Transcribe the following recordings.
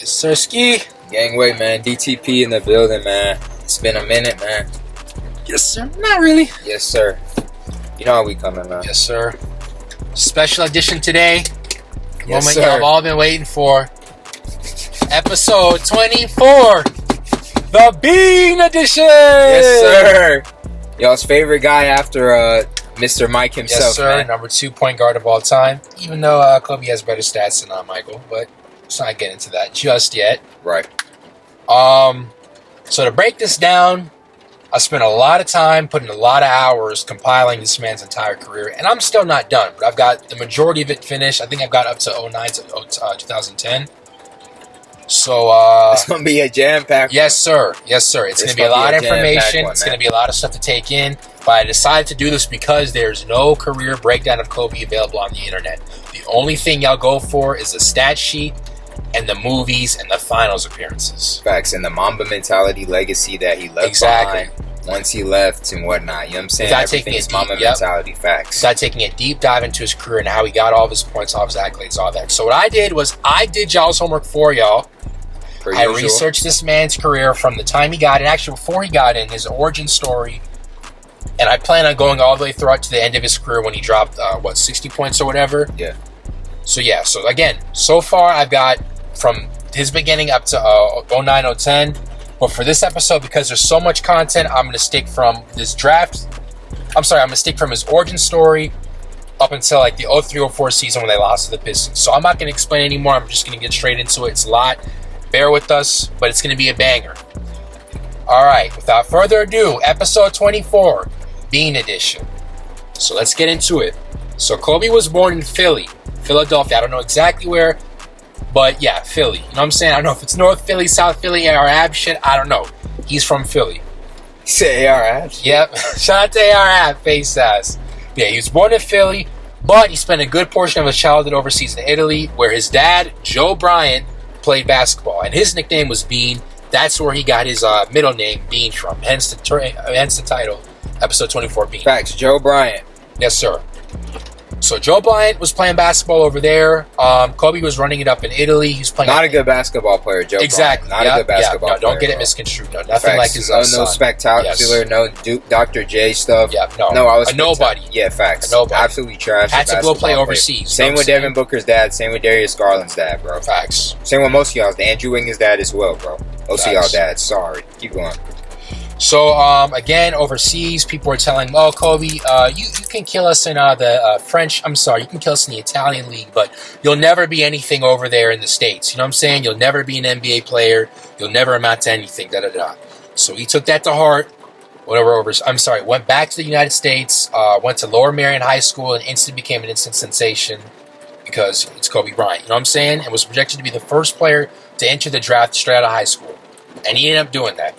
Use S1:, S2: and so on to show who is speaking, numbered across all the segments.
S1: Yes, sir, Ski.
S2: Gangway, man. DTP in the building, man. It's been a minute, man.
S1: Yes, sir. Not really.
S2: Yes, sir. You know how we coming, man.
S1: Yes, sir. Special edition today. The
S2: Yes,
S1: moment
S2: sir.
S1: y'all have all been waiting for. Episode 24. The Bean Edition.
S2: Yes, sir. Y'all's favorite guy after Mr. Mike himself,
S1: Yes, sir.
S2: man.
S1: Number 2 point guard of all time. Even though Kobe has better stats than Michael, but let's not get into that just yet.
S2: Right.
S1: So to break this down, I spent a lot of time, putting a lot of hours compiling this man's entire career, and I'm still not done, but I've got the majority of it finished. I think I've got up to 09 to 2010. So,
S2: It's going to be a jam-packed
S1: yes, sir. Yes, sir. It's going to be a lot of information. It's going to be a lot of stuff to take in, but I decided to do this because there's no career breakdown of Kobe available on the internet. The only thing y'all go for is the stat sheet and the movies and the finals appearances.
S2: Facts. And the Mamba mentality legacy that he left behind once he left and whatnot. You know what I'm saying?
S1: Without taking
S2: Everything's
S1: it
S2: Mamba
S1: deep, yep.
S2: mentality. Facts.
S1: Started taking a deep dive into his career and how he got all of his points, all of his accolades, all that. So what I did was I did y'all's homework for y'all. I researched this man's career from the time he got in, actually before he got in, his origin story. And I plan on going all the way throughout to the end of his career when he dropped, 60 points or whatever?
S2: Yeah.
S1: So again, so far I've got from his beginning up to 09, 010. But for this episode, because there's so much content, I'm going to stick from this draft. I'm going to stick from his origin story up until like the 03, 04 season when they lost to the Pistons. So I'm not going to explain anymore. I'm just going to get straight into it. It's a lot. Bear with us, but it's going to be a banger. All right, without further ado, episode 24, Bean Edition. So let's get into it. So Kobe was born in Philadelphia. I don't know exactly where, but yeah, Philly. You know what I'm saying? I don't know if it's North Philly, South Philly, AR Ab shit. I don't know. He's from Philly.
S2: You say AR Abs?
S1: Yep. Shout out to AR Ab, face ass. Yeah, he was born in Philly, but he spent a good portion of his childhood overseas in Italy, where his dad, Joe Bryant, played basketball, and his nickname was Bean. That's where he got his middle name, Bean, from. Hence the title, episode 24, Bean.
S2: Facts. Joe Bryant.
S1: Yes, sir. So Joe Bryant was playing basketball over there. Kobe was running it up in Italy. He was playing.
S2: Not a good basketball player, Joe
S1: exactly.
S2: Bryant. Not a good basketball player.
S1: Don't get it misconstrued. No, nothing like his
S2: no
S1: son.
S2: spectacular,
S1: Yes.
S2: no Dr. J stuff.
S1: Yeah, no.
S2: I was
S1: a nobody.
S2: Yeah, facts.
S1: A nobody.
S2: Absolutely trash.
S1: Had to go
S2: basketball
S1: play
S2: player.
S1: overseas.
S2: Same with Devin Booker's dad. Same with Darius Garland's dad, bro.
S1: Facts.
S2: Same with most of y'all's. Andrew Wiggin's dad as well, bro. Most of y'all dads. Sorry. Keep going.
S1: So, again, overseas, people were telling him, oh, Kobe, you can kill us in the French, you can kill us in the Italian league, but you'll never be anything over there in the States. You know what I'm saying? You'll never be an NBA player. You'll never amount to anything, da-da-da. So he took that to heart, went back to the United States, went to Lower Merion High School, and instantly became an instant sensation because it's Kobe Bryant. You know what I'm saying? And was projected to be the first player to enter the draft straight out of high school. And he ended up doing that.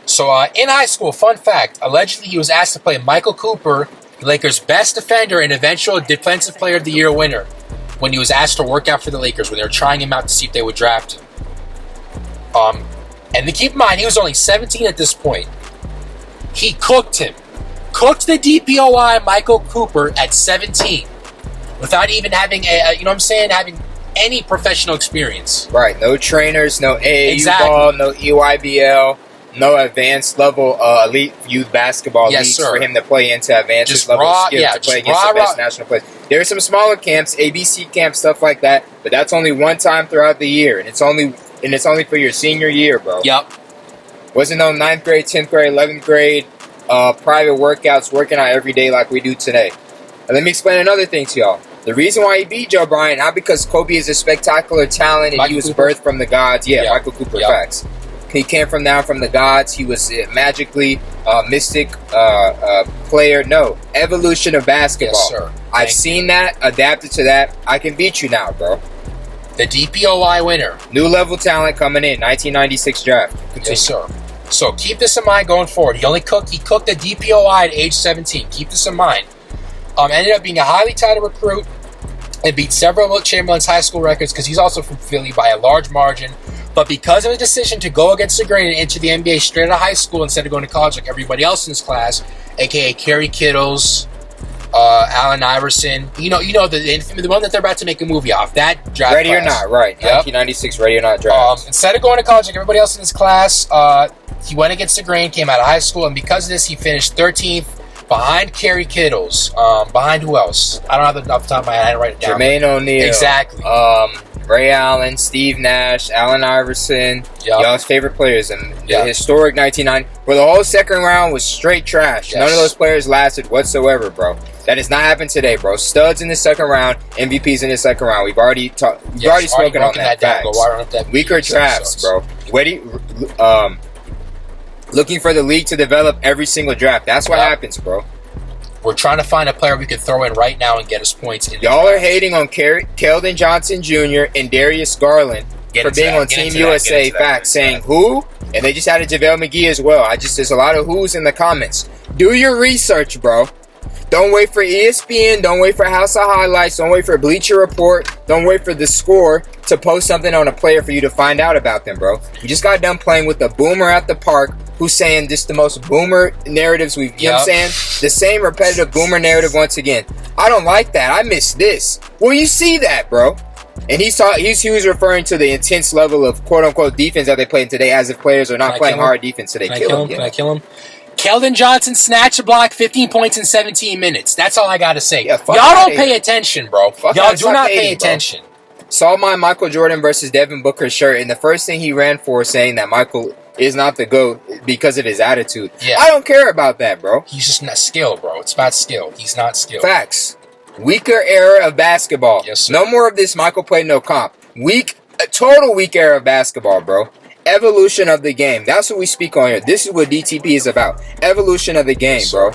S1: So in high school, fun fact, allegedly he was asked to play Michael Cooper, the Lakers' best defender and eventual Defensive Player of the Year winner, when he was asked to work out for the Lakers when they were trying him out to see if they would draft him. And to keep in mind, he was only 17 at this point. He cooked him. Cooked the DPOI Michael Cooper at 17 without even having having any professional experience.
S2: Right. No trainers, no AAU
S1: Exactly.
S2: ball, no EYBL. No advanced level elite youth basketball leagues for him to play into advanced
S1: Just
S2: level
S1: raw,
S2: skills to play
S1: just
S2: against the best
S1: raw.
S2: national players. There are some smaller camps, ABC camps, stuff like that, but that's only one time throughout the year, and it's only for your senior year, bro.
S1: Yep.
S2: Wasn't no 9th grade, 10th grade, 11th grade private workouts, working out every day like we do today. And let me explain another thing to y'all. The reason why he beat Joe Bryant, not because Kobe is a spectacular talent and
S1: Michael
S2: he was
S1: Cooper?
S2: birthed from the gods. Yeah,
S1: Yep.
S2: Michael Cooper,
S1: Yep.
S2: facts. He came from the gods. He was magically mystic player. No, evolution of basketball.
S1: Yes, sir.
S2: I've seen that, adapted to that. I can beat you now, bro.
S1: The DPOI winner.
S2: New level talent coming in, 1996 draft. Continue.
S1: Yes, sir. So keep this in mind going forward. He cooked the DPOI at age 17. Keep this in mind. Ended up being a highly touted recruit and beat several of Chamberlain's high school records because he's also from Philly by a large margin. But because of a decision to go against the grain and enter the NBA straight out of high school instead of going to college like everybody else in his class, a.k.a. Kerry, Kittles, Allen Iverson. You know the one that they're about to make a movie off. That draft
S2: Ready or
S1: class.
S2: Not, right. Yep. 1996 Ready or Not draft.
S1: Instead of going to college like everybody else in his class, he went against the grain, came out of high school, and because of this, he finished 13th behind Kerry, Kittles. Behind who else? I don't have it off the top of my head. I didn't write it down.
S2: Jermaine O'Neal.
S1: Exactly.
S2: Ray Allen, Steve Nash, Allen Iverson, y'all's favorite players in the historic 1990, where the whole second round was straight trash.
S1: Yes.
S2: None of those players lasted whatsoever, bro. That has not happened today, bro. Studs in the second round, MVPs in the second round. We've already spoken on that. Facts. Weaker drafts, bro. Looking for the league to develop every single draft. That's what happens, bro.
S1: We're trying to find a player we could throw in right now and get us points.
S2: Y'all are hating on Keldon Johnson Jr. and Darius Garland for being on Team USA. Facts, saying who? And they just added JaVale McGee as well. There's a lot of who's in the comments. Do your research, bro. Don't wait for ESPN. Don't wait for House of Highlights. Don't wait for Bleacher Report. Don't wait for The Score to post something on a player for you to find out about them, bro. You just got done playing with a boomer at the park who's saying just the most boomer narratives we've, you know what I'm saying? The same repetitive boomer narrative once again. I don't like that. I miss this. Well, you see that, bro. And he was referring to the intense level of quote-unquote defense that they play today as if players are not playing hard defense today.
S1: Can I kill him? Keldon Johnson snatched a block, 15 points in 17 minutes. That's all I got to say. Y'all don't pay attention, bro. Y'all do not pay attention.
S2: Saw my Michael Jordan versus Devin Booker shirt, and the first thing he ran for saying that Michael is not the GOAT because of his attitude. Yeah. I don't care about that, bro.
S1: He's just not skilled, bro. It's about skill. He's not skilled.
S2: Facts. Weaker era of basketball.
S1: Yes, sir.
S2: No more of this Michael played no comp. A total weak era of basketball, bro. Evolution of the game. That's what we speak on here. This is what DTP is about. Evolution of the game, bro.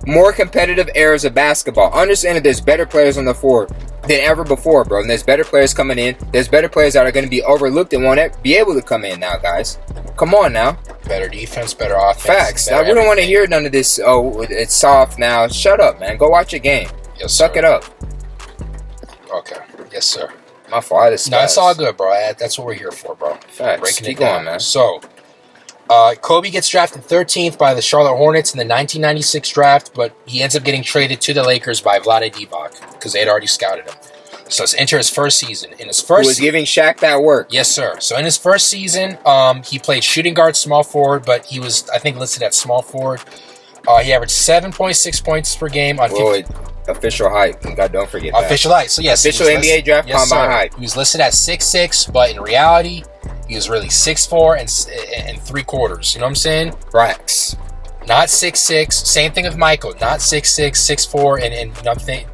S2: More competitive eras of basketball. Understand that there's better players on the floor than ever before, bro. And there's better players coming in. There's better players that are going to be overlooked and won't be able to come in now, guys. Come on now.
S1: Better defense, better offense.
S2: Facts. We don't want to hear none of this. Oh, it's soft now. Shut up, man. Go watch a game.
S1: Yes,
S2: Suck it up.
S1: Okay. Yes, sir.
S2: My fault.
S1: No, it's all good, bro. That's what we're here for, bro.
S2: Facts. Keep going, man.
S1: So, Kobe gets drafted 13th by the Charlotte Hornets in the 1996 draft, but he ends up getting traded to the Lakers by Vlade Divac because they had already scouted him. So it's enter his first season. He was
S2: giving Shaq that work.
S1: Yes, sir. So in his first season, he played shooting guard, small forward, but he was, I think, listed at small forward. He averaged 7.6 points per game on
S2: official height. God, don't forget that.
S1: Official height. So yes,
S2: official NBA draft combine height.
S1: He was listed at 6'6", but in reality, he was really 6'4" and 3/4. You know what I'm saying?
S2: Racks.
S1: Not 6'6". Same thing with Michael. Not 6'6", 6'4", and nothing.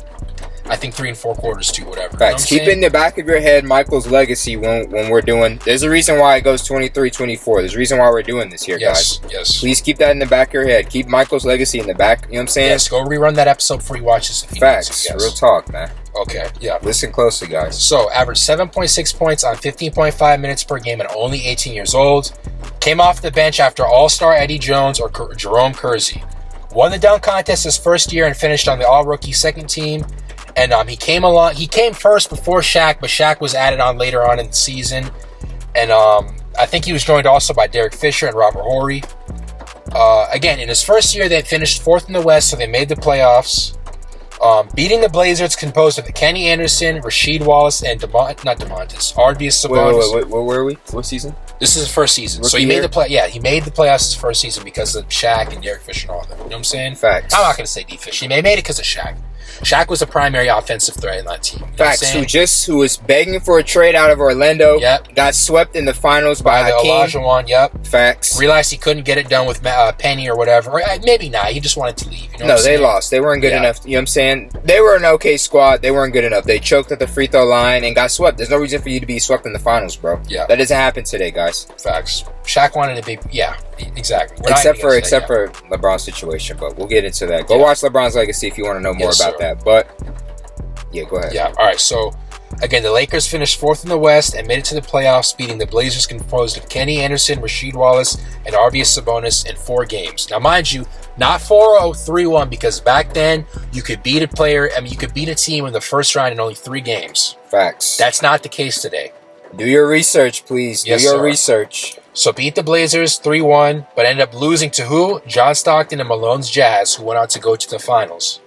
S1: I think 3 4/4 too, whatever.
S2: Facts.
S1: You know
S2: Keep in the back of your head Michael's legacy when we're doing. There's a reason why it goes 23-24. There's a reason why we're doing this here, guys.
S1: Yes.
S2: Please keep that in the back of your head. Keep Michael's legacy in the back. You know what I'm saying?
S1: Yes. Go rerun that episode before you watch this.
S2: Facts. Real talk, man.
S1: Okay. Yeah.
S2: Listen closely, guys.
S1: So, averaged 7.6 points on 15.5 minutes per game and only 18 years old. Came off the bench after All-Star Eddie Jones or Jerome Kersey. Won the dunk contest his first year and finished on the All-Rookie second team. And he came first before Shaq, but Shaq was added on later on in the season. And I think he was joined also by Derek Fisher and Robert Horry. Again, in his first year, they finished 4th in the West, so they made the playoffs. Beating the Blazers, composed of Kenny Anderson, Rasheed Wallace, and Arvydas Sabonis.
S2: Wait, where were we? What season?
S1: This is his first season. So he made the playoffs his first season because of Shaq and Derek Fisher and all that. You know what I'm saying?
S2: Facts.
S1: I'm not going to say D. Fisher. He made it because of Shaq. Shaq was the primary offensive threat in that team.
S2: Facts. Who was begging for a trade out of Orlando.
S1: Yep.
S2: Got swept in the finals by
S1: the Olajuwon. Yep.
S2: Facts.
S1: Realized he couldn't get it done with Penny or whatever. Or maybe not. He just wanted to leave. You know
S2: no, they lost. They weren't good enough. You know what I'm saying? They were an okay squad. They weren't good enough. They choked at the free throw line and got swept. There's no reason for you to be swept in the finals, bro.
S1: Yeah.
S2: That doesn't happen today, guys.
S1: Facts. Shaq wanted to be. Yeah. Exactly.
S2: Except for LeBron's situation, but we'll get into that. Go watch LeBron's legacy if you want to know more about that. But yeah, go ahead.
S1: Yeah. All right. So again, the Lakers finished 4th in the West and made it to the playoffs, beating the Blazers, composed of Kenny Anderson, Rasheed Wallace, and Arvydas Sabonis in 4 games. Now, mind you, not 4-0, 3-1, because back then you could beat a player. I mean, you could beat a team in the first round in only 3 games.
S2: Facts.
S1: That's not the case today.
S2: Do your research, please. Do your research.
S1: So beat the Blazers 3-1, but ended up losing to who? John Stockton and Malone's Jazz, who went on to go to the finals.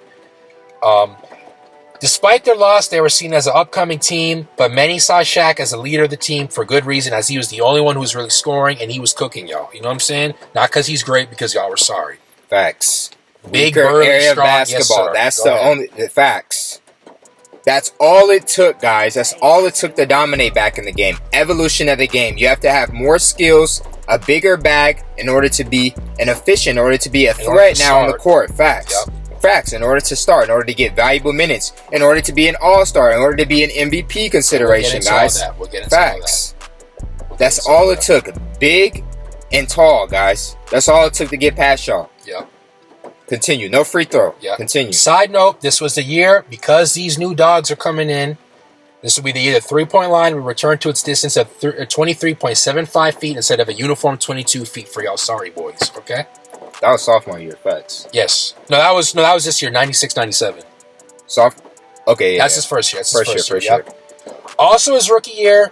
S1: Despite their loss, they were seen as an upcoming team, but many saw Shaq as a leader of the team for good reason, as he was the only one who was really scoring, and he was cooking y'all. You know what I'm saying? Not because he's great, because y'all were sorry.
S2: Facts.
S1: Big,
S2: Weaker
S1: burly,
S2: area of
S1: strong.
S2: basketball.
S1: Yes,
S2: That's only facts. That's all it took, guys. That's all it took to dominate back in the game. Evolution of the game. You have to have more skills, a bigger bag in order to be an efficient, in order to be a threat now on the court. Facts.
S1: Yep.
S2: Facts. In order to start, in order to get valuable minutes, in order to be an all-star, in order to be an MVP consideration, guys.
S1: We'll get into
S2: Facts. That's all it took. Big and tall, guys. That's all it took to get past y'all.
S1: Yep.
S2: Continue. No free throw.
S1: Yeah.
S2: Continue.
S1: Side note, this was the year, because these new dogs are coming in, this will be the year the three-point line will return to its distance of 23.75 feet instead of a uniform 22 feet for y'all sorry boys, okay?
S2: That was sophomore year, facts.
S1: Yes. No, that was this year, 96, 97.
S2: Okay, yeah.
S1: That's his first year. That's his
S2: First
S1: year.
S2: year.
S1: Also, his rookie year,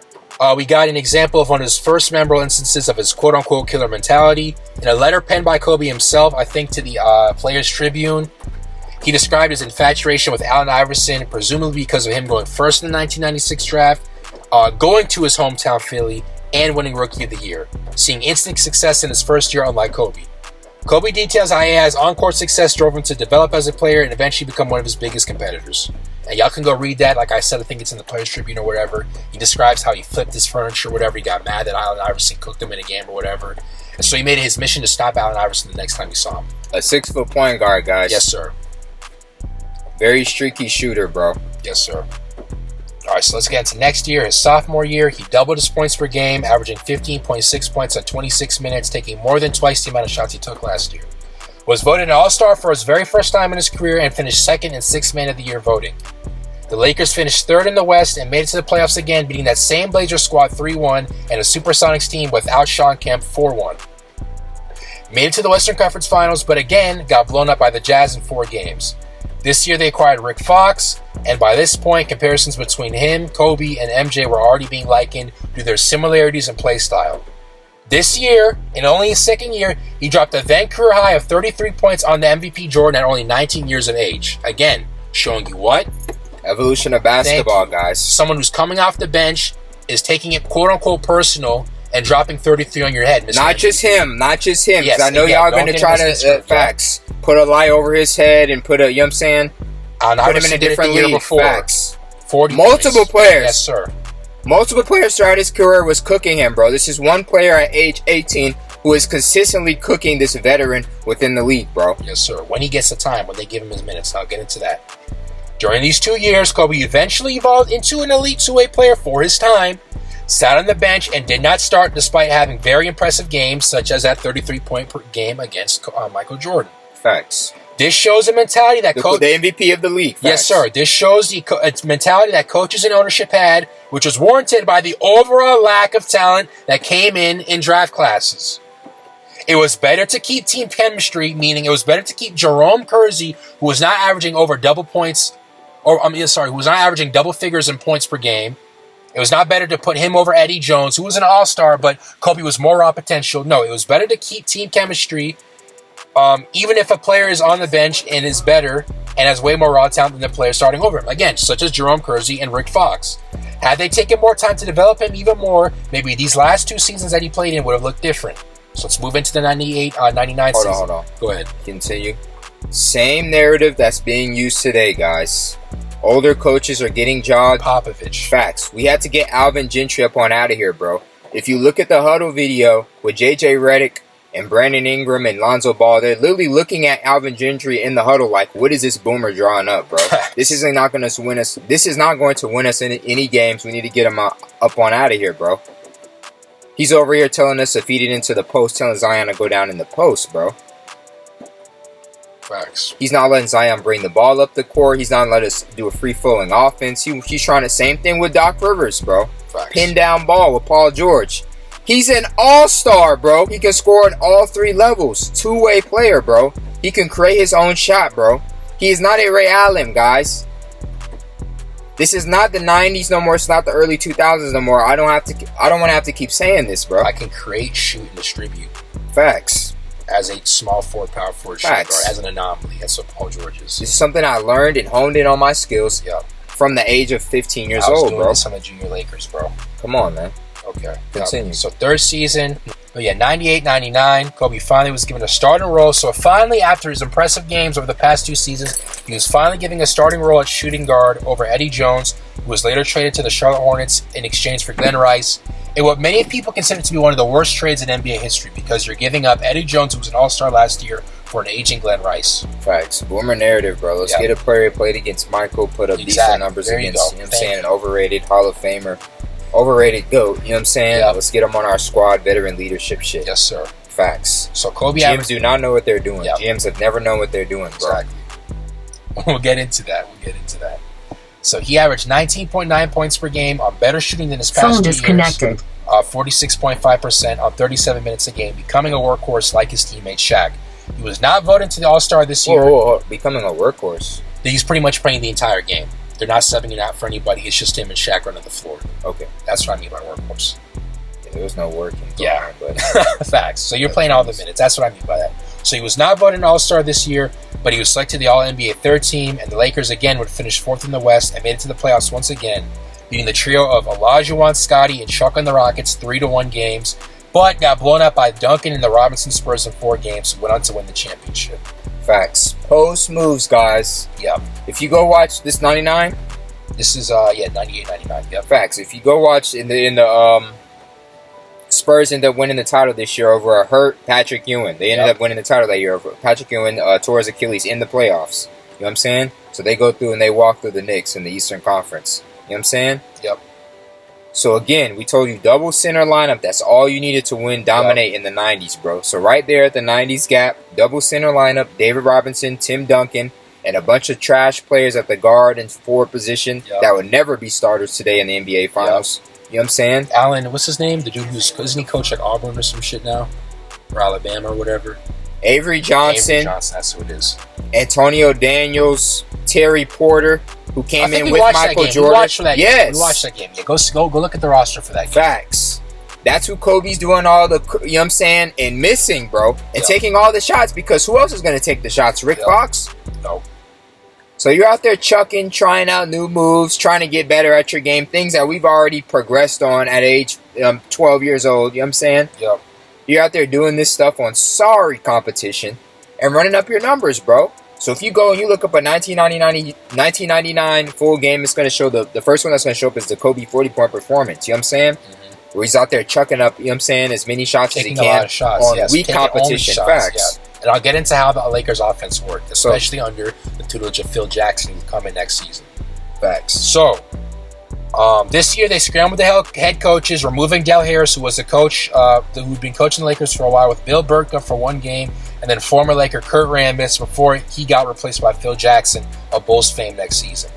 S1: we got an example of one of his first memorable instances of his quote-unquote killer mentality. In a letter penned by Kobe himself, I think to the Players Tribune, he described his infatuation with Allen Iverson, presumably because of him going first in the 1996 draft, going to his hometown Philly, and winning Rookie of the Year, seeing instant success in his first year unlike Kobe. Kobe details how his on-court success drove him to develop as a player and eventually become one of his biggest competitors. And y'all can go read that. Like I said, I think it's in the Players Tribune or whatever. He describes how he flipped his furniture or whatever. He got mad that Allen Iverson cooked him in a game or whatever. And so he made it his mission to stop Allen Iverson the next time he saw him.
S2: A 6-foot point guard, guys.
S1: Yes, sir.
S2: Very streaky shooter, bro.
S1: Yes, sir. All right, so let's get into next year. His sophomore year, he doubled his points per game, averaging 15.6 points on 26 minutes, taking more than twice the amount of shots he took last year. Was voted an All-Star for his very first time in his career and finished second in Sixth Man of the Year voting. The Lakers finished third in the West and made it to the playoffs again, beating that same Blazers squad 3-1 and a Supersonics team without Sean Kemp 4-1. Made it to the Western Conference Finals, but again got blown up by the Jazz in 4 games. This year they acquired Rick Fox, and by this point, comparisons between him, Kobe, and MJ were already being likened due to their similarities in play style. This year, in only his second year, he dropped a then career high of 33 points on the MVP Jordan at only 19 years of age. Again, showing you what?
S2: Evolution of basketball, guys.
S1: Someone who's coming off the bench is taking it quote-unquote personal and dropping 33 on your head.
S2: Not just him. Because
S1: yes,
S2: I know y'all going to try to, facts, put a lie over his head and put a, you know what I'm saying?
S1: Put him in a different league. Before.
S2: Facts.
S1: 40
S2: multiple
S1: points.
S2: Players.
S1: Yes, sir.
S2: Multiple players throughout his career was cooking him, bro. This is one player at age 18 who is consistently cooking this veteran within the league, bro.
S1: Yes, sir. When he gets the time, when they give him his minutes. I'll get into that. During these 2 years, Kobe eventually evolved into an elite two-way player for his time, sat on the bench, and did not start despite having very impressive games, such as that 33-point per game against Michael Jordan.
S2: Facts.
S1: This shows a mentality that
S2: the MVP of the league. Facts.
S1: Yes, sir. This shows the mentality that coaches and ownership had, which was warranted by the overall lack of talent that came in draft classes. It was better to keep team chemistry, meaning it was better to keep Jerome Kersey, who was not averaging who was not averaging double figures in points per game. It was not better to put him over Eddie Jones, who was an all-star, but Kobe was more raw potential. No, it was better to keep team chemistry, even if a player is on the bench and is better and has way more raw talent than the player starting over him. Again, such as Jerome Kersey and Rick Fox. Had they taken more time to develop him even more, maybe these last 2 seasons that he played in would have looked different. So let's move into the 98-99 season.
S2: Hold on.
S1: Go ahead.
S2: Continue. Same narrative that's being used today, guys. Older coaches are getting jogged.
S1: Popovich.
S2: Facts. We had to get Alvin Gentry up on out of here, bro. If you look at the huddle video with JJ Redick and Brandon Ingram and Lonzo Ball, they're literally looking at Alvin Gentry in the huddle like, what is this boomer drawing up, bro? This is not going to win us. This is not going to win us in any games. We need to get him up on out of here, bro. He's over here telling us to feed it into the post, telling Zion to go down in the post, bro.
S1: Facts.
S2: He's not letting Zion bring the ball up the court. He's not letting us do a free-flowing offense. He's trying the same thing with Doc Rivers, bro.
S1: Facts.
S2: Pin down ball with Paul George. He's an all-star, bro. He can score at all 3 levels. Two-way player, bro. He can create his own shot, bro. He is not a Ray Allen, guys. This is not the 90s no more. It's not the early 2000s no more. I don't want to have to keep saying this, bro.
S1: I can create, shoot, and distribute.
S2: Facts.
S1: as a small forward, power forward shooting
S2: Facts.
S1: guard, as an anomaly. That's what Paul George is.
S2: This is something I learned and honed in on my skills
S1: Yep.
S2: from the age of 15 years
S1: I was
S2: old,
S1: doing
S2: bro.
S1: this on the junior Lakers, bro.
S2: Come on, man.
S1: Okay.
S2: Continue.
S1: So third season, but yeah, 98-99, Kobe finally was given a starting role. So finally, after his impressive games over the past 2 seasons, he was finally given a starting role at shooting guard over Eddie Jones, who was later traded to the Charlotte Hornets in exchange for Glen Rice, in what many people consider to be one of the worst trades in NBA history, because you're giving up Eddie Jones, who was an all-star last year, for an aging Glen Rice.
S2: Facts. Boomer narrative, bro. Let's get a player who played against Michael, put up decent numbers
S1: There
S2: against,
S1: you
S2: you know
S1: go.
S2: what I'm saying, an overrated Hall of Famer. Overrated GOAT, you know what I'm saying?
S1: Yep.
S2: Let's get him on our squad, veteran leadership shit.
S1: Yes, sir.
S2: Facts.
S1: So Kobe
S2: GMs do not know what they're doing.
S1: Yep.
S2: GMs have never known what they're doing, bro.
S1: Exactly. We'll get into that. So he averaged 19.9 points per game on better shooting than his past 2 years.
S3: disconnected.
S1: 46.5% on 37 minutes a game, becoming a workhorse like his teammate Shaq. He was not voted to the All-Star this year.
S2: Whoa. Becoming a workhorse.
S1: He's pretty much playing the entire game. They're not subbing it out for anybody. It's just him and Shaq running the floor.
S2: Okay.
S1: That's what I mean by workhorse.
S2: Yeah, there was no working.
S1: Yeah.
S2: But
S1: Facts. So you're playing all the minutes. That's what I mean by that. So he was not voted an All-Star this year, but he was selected to the All-NBA third team, and the Lakers again would finish 4th in the West and made it to the playoffs once again, beating the trio of Olajuwon, Scottie, and Chuck on the Rockets 3-1 games, but got blown up by Duncan and the Robinson Spurs in 4 games, who went on to win the championship.
S2: facts. Post moves, guys.
S1: Yep.
S2: If you go watch this 99,
S1: This is 98-99. Yep.
S2: facts. If you go watch in the Spurs ended up winning the title this year over a hurt Patrick Ewing. They ended up winning the title that year over Patrick Ewing tore his Achilles in the playoffs. You know what I'm saying? So they go through and they walk through the Knicks in the Eastern Conference. You know what I'm saying?
S1: Yep.
S2: So again, we told you double center lineup. That's all you needed to win, dominate in the 90s, bro. So right there at the 90s gap, double center lineup, David Robinson, Tim Duncan, and a bunch of trash players at the guard and forward position that would never be starters today in the NBA Finals. You know what I'm saying?
S1: Allen, what's his name? The dude isn't he coach at Auburn or some shit now? Or Alabama or whatever?
S2: Avery Johnson.
S1: Avery Johnson, that's who it is.
S2: Antonio Daniels, Terry Porter, who came in with Michael Jordan.
S1: We watched that
S2: yes.
S1: We watched that game. Yeah, go look at the roster for that game.
S2: Facts. That's who Kobe's doing all the, you know what I'm saying, and missing, bro. And taking all the shots, because who else is going to take the shots? Rick Fox?
S1: No.
S2: So you're out there chucking, trying out new moves, trying to get better at your game, things that we've already progressed on at age 12 years old, you know what I'm saying?
S1: Yep.
S2: You're out there doing this stuff on sorry competition and running up your numbers, bro. So if you go and you look up a 1999 full game, it's going to show the first one that's going to show up is the Kobe 40-point performance, you know what I'm saying? Mm-hmm. Where he's out there chucking up, you know what I'm saying, as many shots as he can
S1: a lot of shots,
S2: on weak competition. Facts.
S1: Yeah. And I'll get into how the Lakers offense worked, especially under the tutelage of Phil Jackson, who's coming next season.
S2: Facts.
S1: So, this year they scrambled the head coaches, removing Del Harris, who was a coach who'd been coaching the Lakers for a while, with Bill Burka for 1 game, and then former Laker Kurt Rambis before he got replaced by Phil Jackson of Bulls fame next season.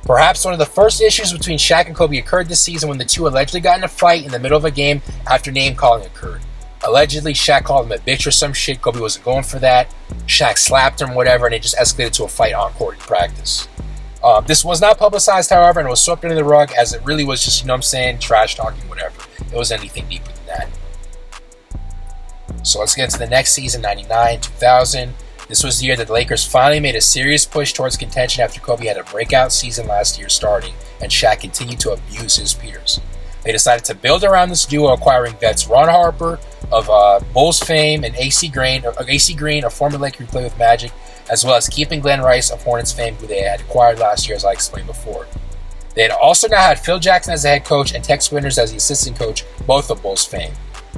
S1: Perhaps one of the first issues between Shaq and Kobe occurred this season when the two allegedly got in a fight in the middle of a game after name-calling occurred. Allegedly, Shaq called him a bitch or some shit. Kobe wasn't going for that. Shaq slapped him, whatever, and it just escalated to a fight on court in practice. This was not publicized, however, and it was swept under the rug, as it really was just, you know what I'm saying, trash talking, whatever. It wasn't anything deeper than that. So let's get into the next season, 99-2000. This was the year that the Lakers finally made a serious push towards contention after Kobe had a breakout season last year starting, and Shaq continued to abuse his peers. They decided to build around this duo, acquiring vets Ron Harper of Bulls fame and AC Green, a former Laker who played with Magic, as well as keeping Glen Rice of Hornets fame, who they had acquired last year, as I explained before. They had also now had Phil Jackson as the head coach and Tex Winters as the assistant coach, both of Bulls fame.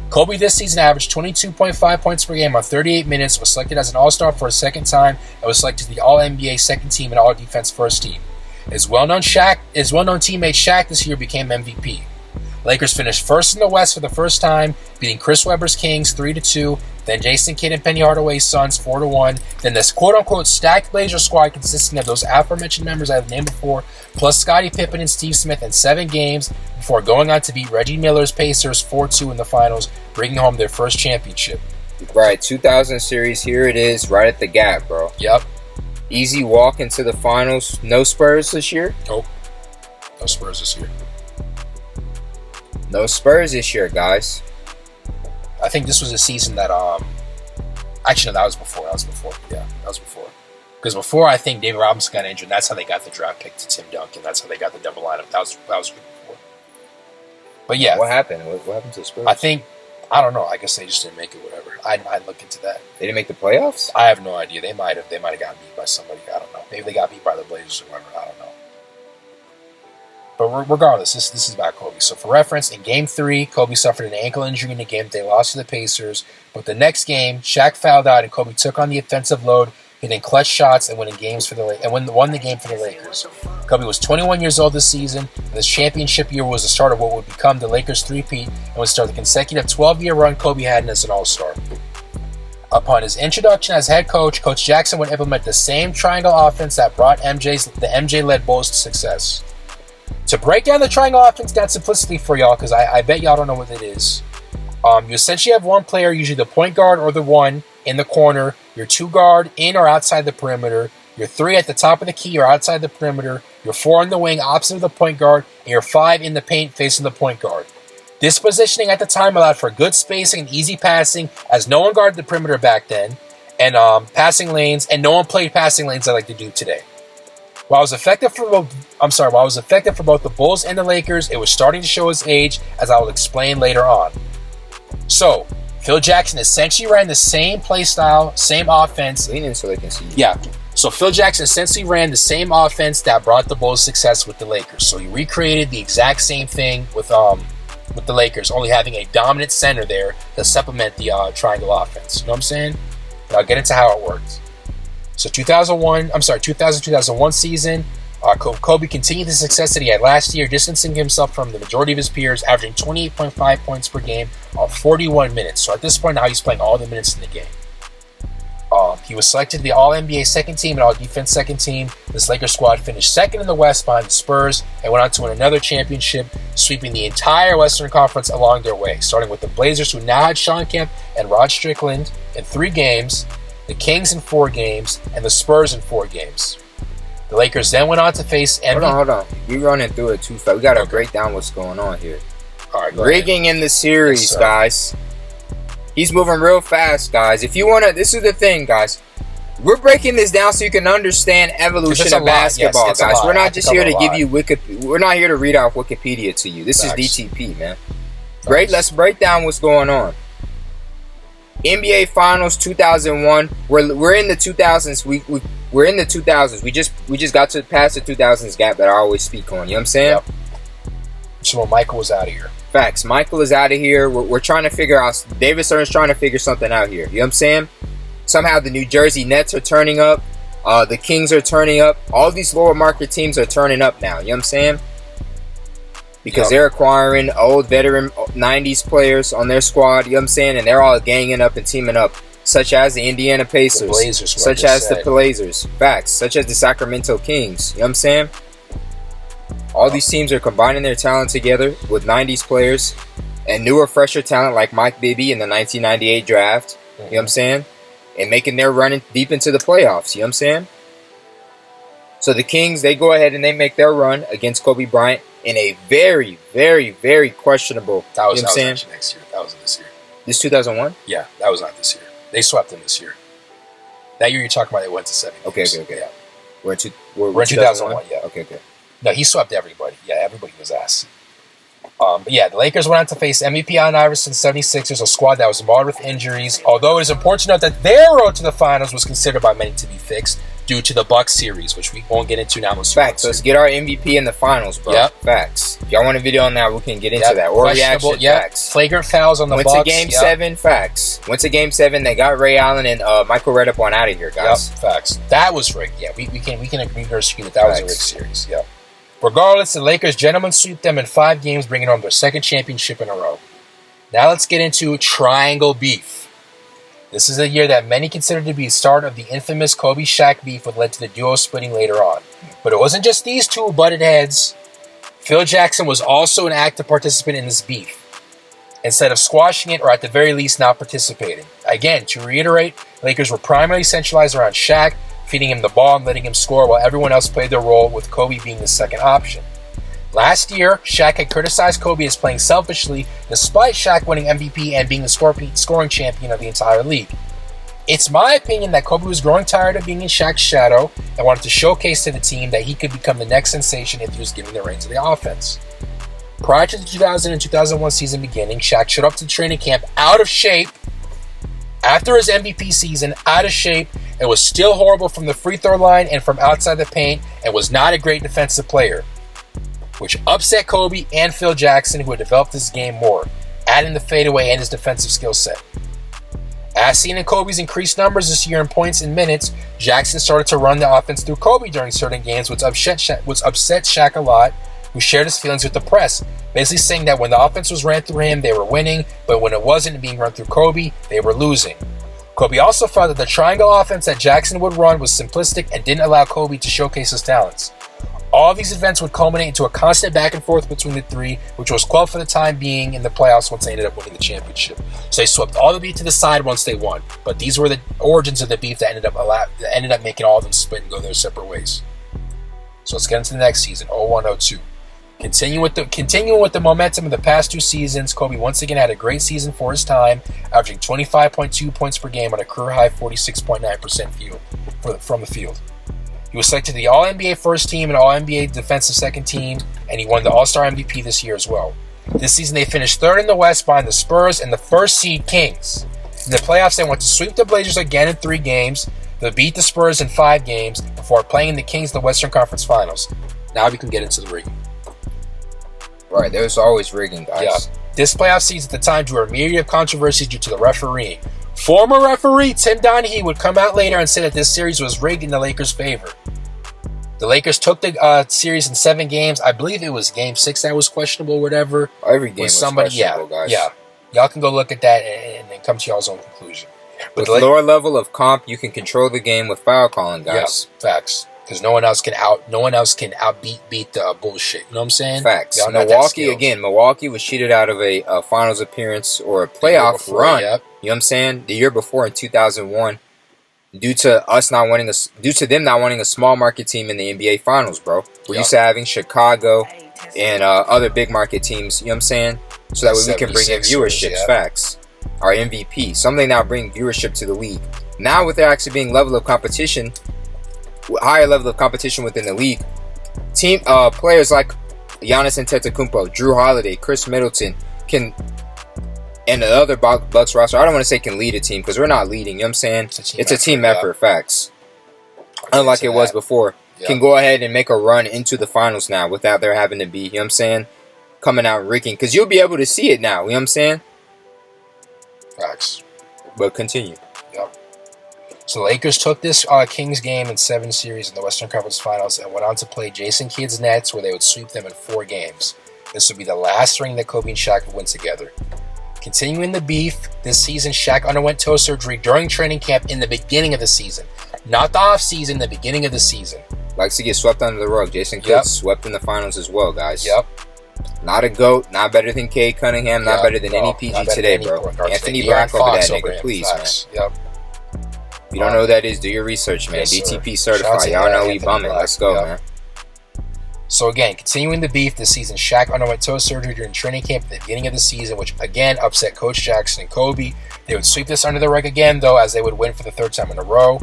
S1: Kobe this season averaged 22.5 points per game on 38 minutes, was selected as an All-Star for a second time, and was selected to the All-NBA second team and All-Defense first team. His well-known teammate Shaq this year became MVP. Lakers finished first in the West for the first time, beating Chris Webber's Kings 3-2, then Jason Kidd and Penny Hardaway's Suns 4-1, then this quote-unquote stacked Blazer squad consisting of those aforementioned members I have named before, plus Scottie Pippen and Steve Smith in 7 games, before going on to beat Reggie Miller's Pacers 4-2 in the finals, bringing home their first championship.
S2: Right, 2000 series, here it is, right at the gap, bro.
S1: Yep.
S2: Easy walk into the finals. No Spurs this year?
S1: Nope. No Spurs this year.
S2: No Spurs this year, guys.
S1: I think this was a season that Actually, no, that was before. Yeah, that was before. Because before, I think David Robinson got injured. And that's how they got the draft pick to Tim Duncan. That's how they got the double lineup. That was good before. But yeah,
S2: What happened? What happened to the Spurs?
S1: I don't know. I guess they just didn't make it. Whatever. I'd look into that.
S2: They didn't make the playoffs?
S1: I have no idea. They might have gotten beat by somebody. I don't know. Maybe they got beat by the Blazers or whatever. I don't know. But regardless, this is about Kobe. So for reference, in Game 3, Kobe suffered an ankle injury in the game. They lost to the Pacers. But the next game, Shaq fouled out and Kobe took on the offensive load, hitting clutch shots and winning games for won the game for the Lakers. Kobe was 21 years old this season, and this championship year was the start of what would become the Lakers' three-peat and would start the consecutive 12-year run Kobe had as an All-Star. Upon his introduction as head coach, Coach Jackson would implement the same triangle offense that brought the MJ-led Bulls to success. To break down the triangle offense down simplicity for y'all, because I bet y'all don't know what it is. You essentially have one player, usually the point guard or the one, in the corner, your two guard in or outside the perimeter, your three at the top of the key or outside the perimeter, your four in the wing opposite of the point guard, and your five in the paint facing the point guard. This positioning at the time allowed for good spacing and easy passing, as no one guarded the perimeter back then, and passing lanes, and no one played passing lanes like they do today. While it was effective for both the Bulls and the Lakers, it was starting to show its age, as I will explain later on. So, Phil Jackson essentially ran the same play style, same offense.
S2: Lean in so they can see you.
S1: Yeah. So Phil Jackson essentially ran the same offense that brought the Bulls success with the Lakers. So he recreated the exact same thing with the Lakers, only having a dominant center there to supplement the triangle offense. You know what I'm saying? And I'll get into how it worked. So 2000-2001 season, Kobe continued the success that he had last year, distancing himself from the majority of his peers, averaging 28.5 points per game on 41 minutes. So at this point now he's playing all the minutes in the game. He was selected to the All-NBA second team and All-Defense second team. This Lakers squad finished second in the West behind the Spurs and went on to win another championship, sweeping the entire Western Conference along their way, starting with the Blazers, who now had Sean Kemp and Rod Strickland in 3 games, the Kings in 4 games, and the Spurs in 4 games. The Lakers then went on to face MVP.
S2: Hold on. We're running through it too fast. We got to break down what's going on here.
S1: All right,
S2: rigging in the series, guys. He's moving real fast, guys. If you want to, this is the thing, guys. We're breaking this down so you can understand evolution of basketball,
S1: yes,
S2: guys. We're not just here to give you we're not here to read off Wikipedia to you. This is DTP, man. Great. Let's break down what's going on. NBA Finals 2001. We're in the 2000s. We're in the 2000s. We just got to past the 2000s gap that I always speak on. You know what I'm saying?
S1: Yep. So Michael was out of here.
S2: Facts. Michael is out of here. We're trying to figure out. David Stern's trying to figure something out here. You know what I'm saying? Somehow the New Jersey Nets are turning up. The Kings are turning up. All these lower market teams are turning up now. You know what I'm saying? Because they're acquiring old veteran 90s players on their squad. You know what I'm saying? And they're all ganging up and teaming up. Such as the Indiana Pacers. The
S1: Blazers,
S2: such as the Blazers. Facts. Such as the Sacramento Kings. You know what I'm saying? All these teams are combining their talent together with 90s players and newer, fresher talent like Mike Bibby in the 1998 draft. You know what I'm saying? And making their run deep into the playoffs. You know what I'm saying? So the Kings, they go ahead and they make their run against Kobe Bryant in a very, very, very questionable.
S1: That was
S2: actually
S1: next year. That was this year.
S2: This 2001?
S1: Yeah, that was not this year. They swept them this year. That year you're talking about, they went to 7 games.
S2: Okay.
S1: Yeah.
S2: We're in
S1: 2001, yeah.
S2: Okay.
S1: No, he swept everybody. Yeah, everybody was ass. But yeah, the Lakers went on to face MVP Allen Iverson's 76ers, a squad that was marred with injuries. Although it is important to note that their road to the finals was considered by many to be fixed due to the Bucks series, which we won't get into now.
S2: Facts. Let's get our MVP in the finals, bro.
S1: Yep.
S2: Facts. If y'all want a video on that, we can get into that. Or reaction. Facts.
S1: Flagrant fouls on the Bucks.
S2: Went to Game 7. Facts. Went to Game 7. They got Ray Allen and Michael Redd up on out of here, guys.
S1: Yep. Facts. That was rigged. Yeah, we can agree or disagree that was a rigged series. Yeah. Regardless, the Lakers gentlemen sweep them in 5 games, bringing home their second championship in a row. Now let's get into triangle beef. This is a year that many consider to be the start of the infamous Kobe-Shaq beef, which led to the duo splitting later on. But it wasn't just these two who butted heads. Phil Jackson was also an active participant in this beef, instead of squashing it or at the very least not participating. Again, to reiterate, Lakers were primarily centralized around Shaq, feeding him the ball and letting him score while everyone else played their role, with Kobe being the second option. Last year, Shaq had criticized Kobe as playing selfishly, despite Shaq winning MVP and being the scoring champion of the entire league. It's my opinion that Kobe was growing tired of being in Shaq's shadow and wanted to showcase to the team that he could become the next sensation if he was given the reins of the offense. Prior to the 2000 and 2001 season beginning, Shaq showed up to training camp out of shape after his MVP season, out of shape, and was still horrible from the free throw line and from outside the paint, and was not a great defensive player, which upset Kobe and Phil Jackson, who had developed his game more, adding the fadeaway and his defensive skill set. As seen in Kobe's increased numbers this year in points and minutes, Jackson started to run the offense through Kobe during certain games, which upset Shaq a lot, who shared his feelings with the press, basically saying that when the offense was ran through him, they were winning, but when it wasn't being run through Kobe, they were losing. Kobe also felt that the triangle offense that Jackson would run was simplistic and didn't allow Kobe to showcase his talents. All these events would culminate into a constant back and forth between the three, which was quelled for the time being in the playoffs once they ended up winning the championship. So they swept all the beef to the side once they won, but these were the origins of the beef that ended up making all of them split and go their separate ways. So let's get into the next season, 01-02. Continuing with the momentum of the past two seasons, Kobe once again had a great season for his time, averaging 25.2 points per game on a career-high 46.9% from the field. He was selected to the All-NBA first team and All-NBA defensive second team, and he won the All-Star MVP this year as well. This season they finished third in the West behind the Spurs and the first seed Kings. In the playoffs, they went to sweep the Blazers again in 3 games. They beat the Spurs in 5 games before playing the Kings in the Western Conference Finals. Now we can get into the rigging.
S2: Right, there's always rigging, guys.
S1: Yeah. This playoff season at the time drew a myriad of controversies due to the refereeing. Former referee Tim Donaghy would come out later and say that this series was rigged in the Lakers' favor. The Lakers took the series in 7 games. I believe it was Game 6 that was questionable or whatever.
S2: Every game was questionable, guys.
S1: Yeah. Y'all can go look at that and then come to y'all's own conclusion.
S2: With the lower level of comp, you can control the game with foul calling, guys.
S1: Yeah, facts. Because no one else can beat the bullshit. You know what I'm saying?
S2: Facts. Milwaukee was cheated out of a finals appearance or a playoff run. Yep. You know what I'm saying? The year before in 2001, due to them not wanting a small market team in the NBA finals, bro. We're used to having Chicago and other big market teams. You know what I'm saying? So that way we can bring in viewership.
S1: Yeah.
S2: Facts. Our MVP, something that bring viewership to the league. Now with there actually being level of competition. Higher level of competition within the league. Team players like Giannis Antetokounmpo, Drew Holiday, Chris Middleton and the other Bucks roster. I don't want to say can lead a team because we're not leading. You know what I'm saying? It's a team effort. Facts. Unlike it was before, can go ahead and make a run into the finals now without there having to be. You know what I'm saying? Coming out and rigging because you'll be able to see it now. You know what I'm saying?
S1: Facts.
S2: But continue.
S1: Yep. So the Lakers took this Kings game in 7 series in the Western Conference Finals and went on to play Jason Kidd's Nets, where they would sweep them in 4 games. This would be the last ring that Kobe and Shaq would win together. Continuing the beef, this season Shaq underwent toe surgery during training camp in the beginning of the season. Not the off season, the beginning of the season.
S2: Likes to get swept under the rug. Jason Kidd swept in the finals as well, guys.
S1: Yep.
S2: Not a GOAT, not better than Cade Cunningham, not better than any PG today, bro. Anthony Black over that nigga, please, man.
S1: Yep.
S2: If you don't know who that is, do your research, man.
S1: Yes,
S2: DTP certified. Y'all know we bumming. Let's go, man.
S1: So again, continuing the beef this season, Shaq underwent toe surgery during training camp at the beginning of the season, which again upset Coach Jackson and Kobe. They would sweep this under the rug again, though, as they would win for the 3rd time in a row.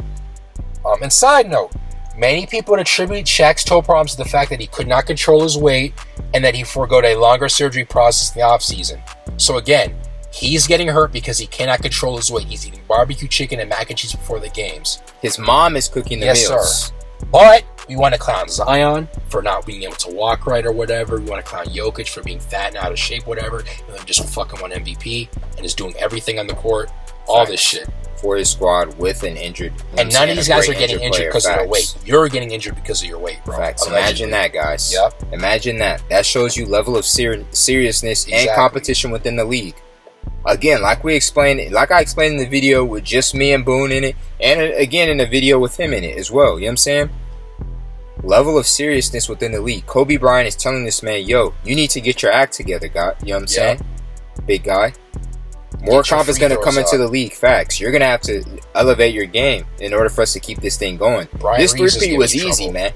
S1: And side note, many people would attribute Shaq's toe problems to the fact that he could not control his weight and that he forgoed a longer surgery process in the offseason. So again, he's getting hurt because he cannot control his weight. He's eating barbecue chicken and mac and cheese before the games.
S2: His mom is cooking the meals.
S1: Yes, sir. But we want to clown Zion for not being able to walk right or whatever. We want to clown Jokic for being fat and out of shape, whatever. And then just fucking won MVP and is doing everything on the court. All this shit.
S2: For his squad with an injured.
S1: And none of these guys are getting injured because of their weight. You're getting injured because of your weight, bro.
S2: Facts. Imagine that, guys.
S1: Yep.
S2: Imagine that. That shows you level of seriousness and competition within the league. Again, like I explained in the video with just me and Boone in it, and again in the video with him in it as well. You know what I'm saying? Level of seriousness within the league. Kobe Bryant is telling this man, yo, you need to get your act together, guy. You know what I'm saying? Big guy. More comp is going to come into the league. Facts. You're going to have to elevate your game in order for us to keep this thing going. This 3-peat was easy, man.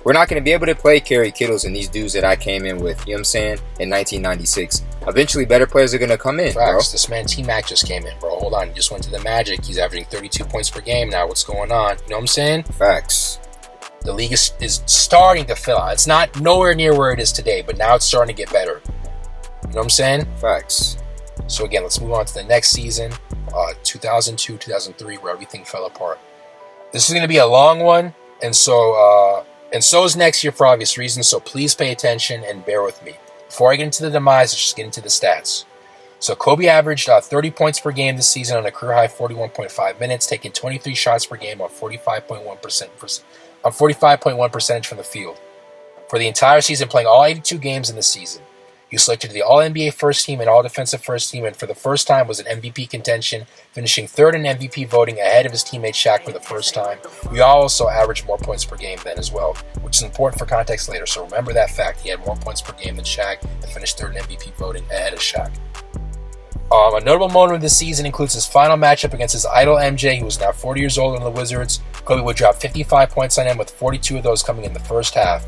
S2: We're not going to be able to play Kerry, Kittles, and these dudes that I came in with, you know what I'm saying, in 1996. Eventually, better players are going to come in, bro.
S1: This man T-Mac just came in, bro. Hold on. He just went to the Magic. He's averaging 32 points per game now. What's going on? You know what I'm saying?
S2: Facts.
S1: The league is starting to fill out. It's not nowhere near where it is today, but now it's starting to get better. You know what I'm saying?
S2: Facts.
S1: So again, let's move on to the next season, 2002-2003, where everything fell apart. This is going to be a long one, and so is next year for obvious reasons, so please pay attention and bear with me. Before I get into the demise, let's just get into the stats. So Kobe averaged 30 points per game this season on a career-high 41.5 minutes, taking 23 shots per game on 45.1% from the field. For the entire season, playing all 82 games in the season. He was selected to the All-NBA First Team and All-Defensive First Team, and for the first time was in MVP contention, finishing third in MVP voting ahead of his teammate Shaq for the first time. We also averaged more points per game then as well, which is important for context later, so remember that fact. He had more points per game than Shaq and finished third in MVP voting ahead of Shaq. A notable moment of this season includes his final matchup against his idol MJ, who was now 40 years old on the Wizards. Kobe would drop 55 points on him, with 42 of those coming in the first half.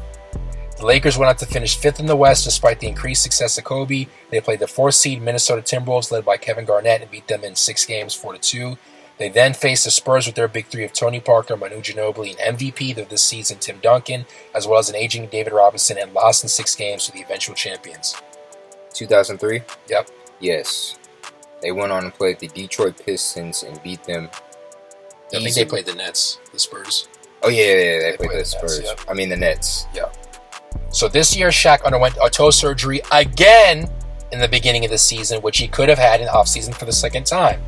S1: The Lakers went on to finish 5th in the West despite the increased success of Kobe. They played the 4th seed Minnesota Timberwolves led by Kevin Garnett and beat them in 6 games, 4-2. They then faced the Spurs with their big three of Tony Parker, Manu Ginobili, and MVP of this season Tim Duncan, as well as an aging David Robinson, and lost in 6 games to the eventual champions.
S2: 2003?
S1: Yep.
S2: Yes. They went on and played the Detroit Pistons and beat them.
S1: I think they played the Nets, the Spurs.
S2: Oh, yeah, they played the Spurs.
S1: Nets, yep.
S2: I mean, the Nets.
S1: Yeah. So this year, Shaq underwent a toe surgery again in the beginning of the season, which he could have had in the offseason for the second time.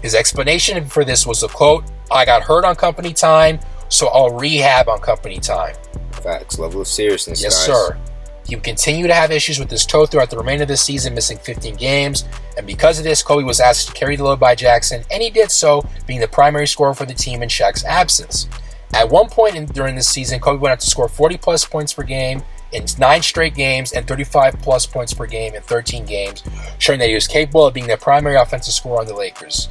S1: His explanation for this was the quote, "I got hurt on company time, so I'll rehab on company time."
S2: Facts. Level of seriousness,
S1: yes,
S2: guys.
S1: Sir. He would continue to have issues with his toe throughout the remainder of the season, missing 15 games. And because of this, Kobe was asked to carry the load by Jackson, and he did so, being the primary scorer for the team in Shaq's absence. At one point during this season, Kobe went on to score 40-plus points per game in 9 straight games and 35-plus points per game in 13 games, showing that he was capable of being the primary offensive scorer on the Lakers.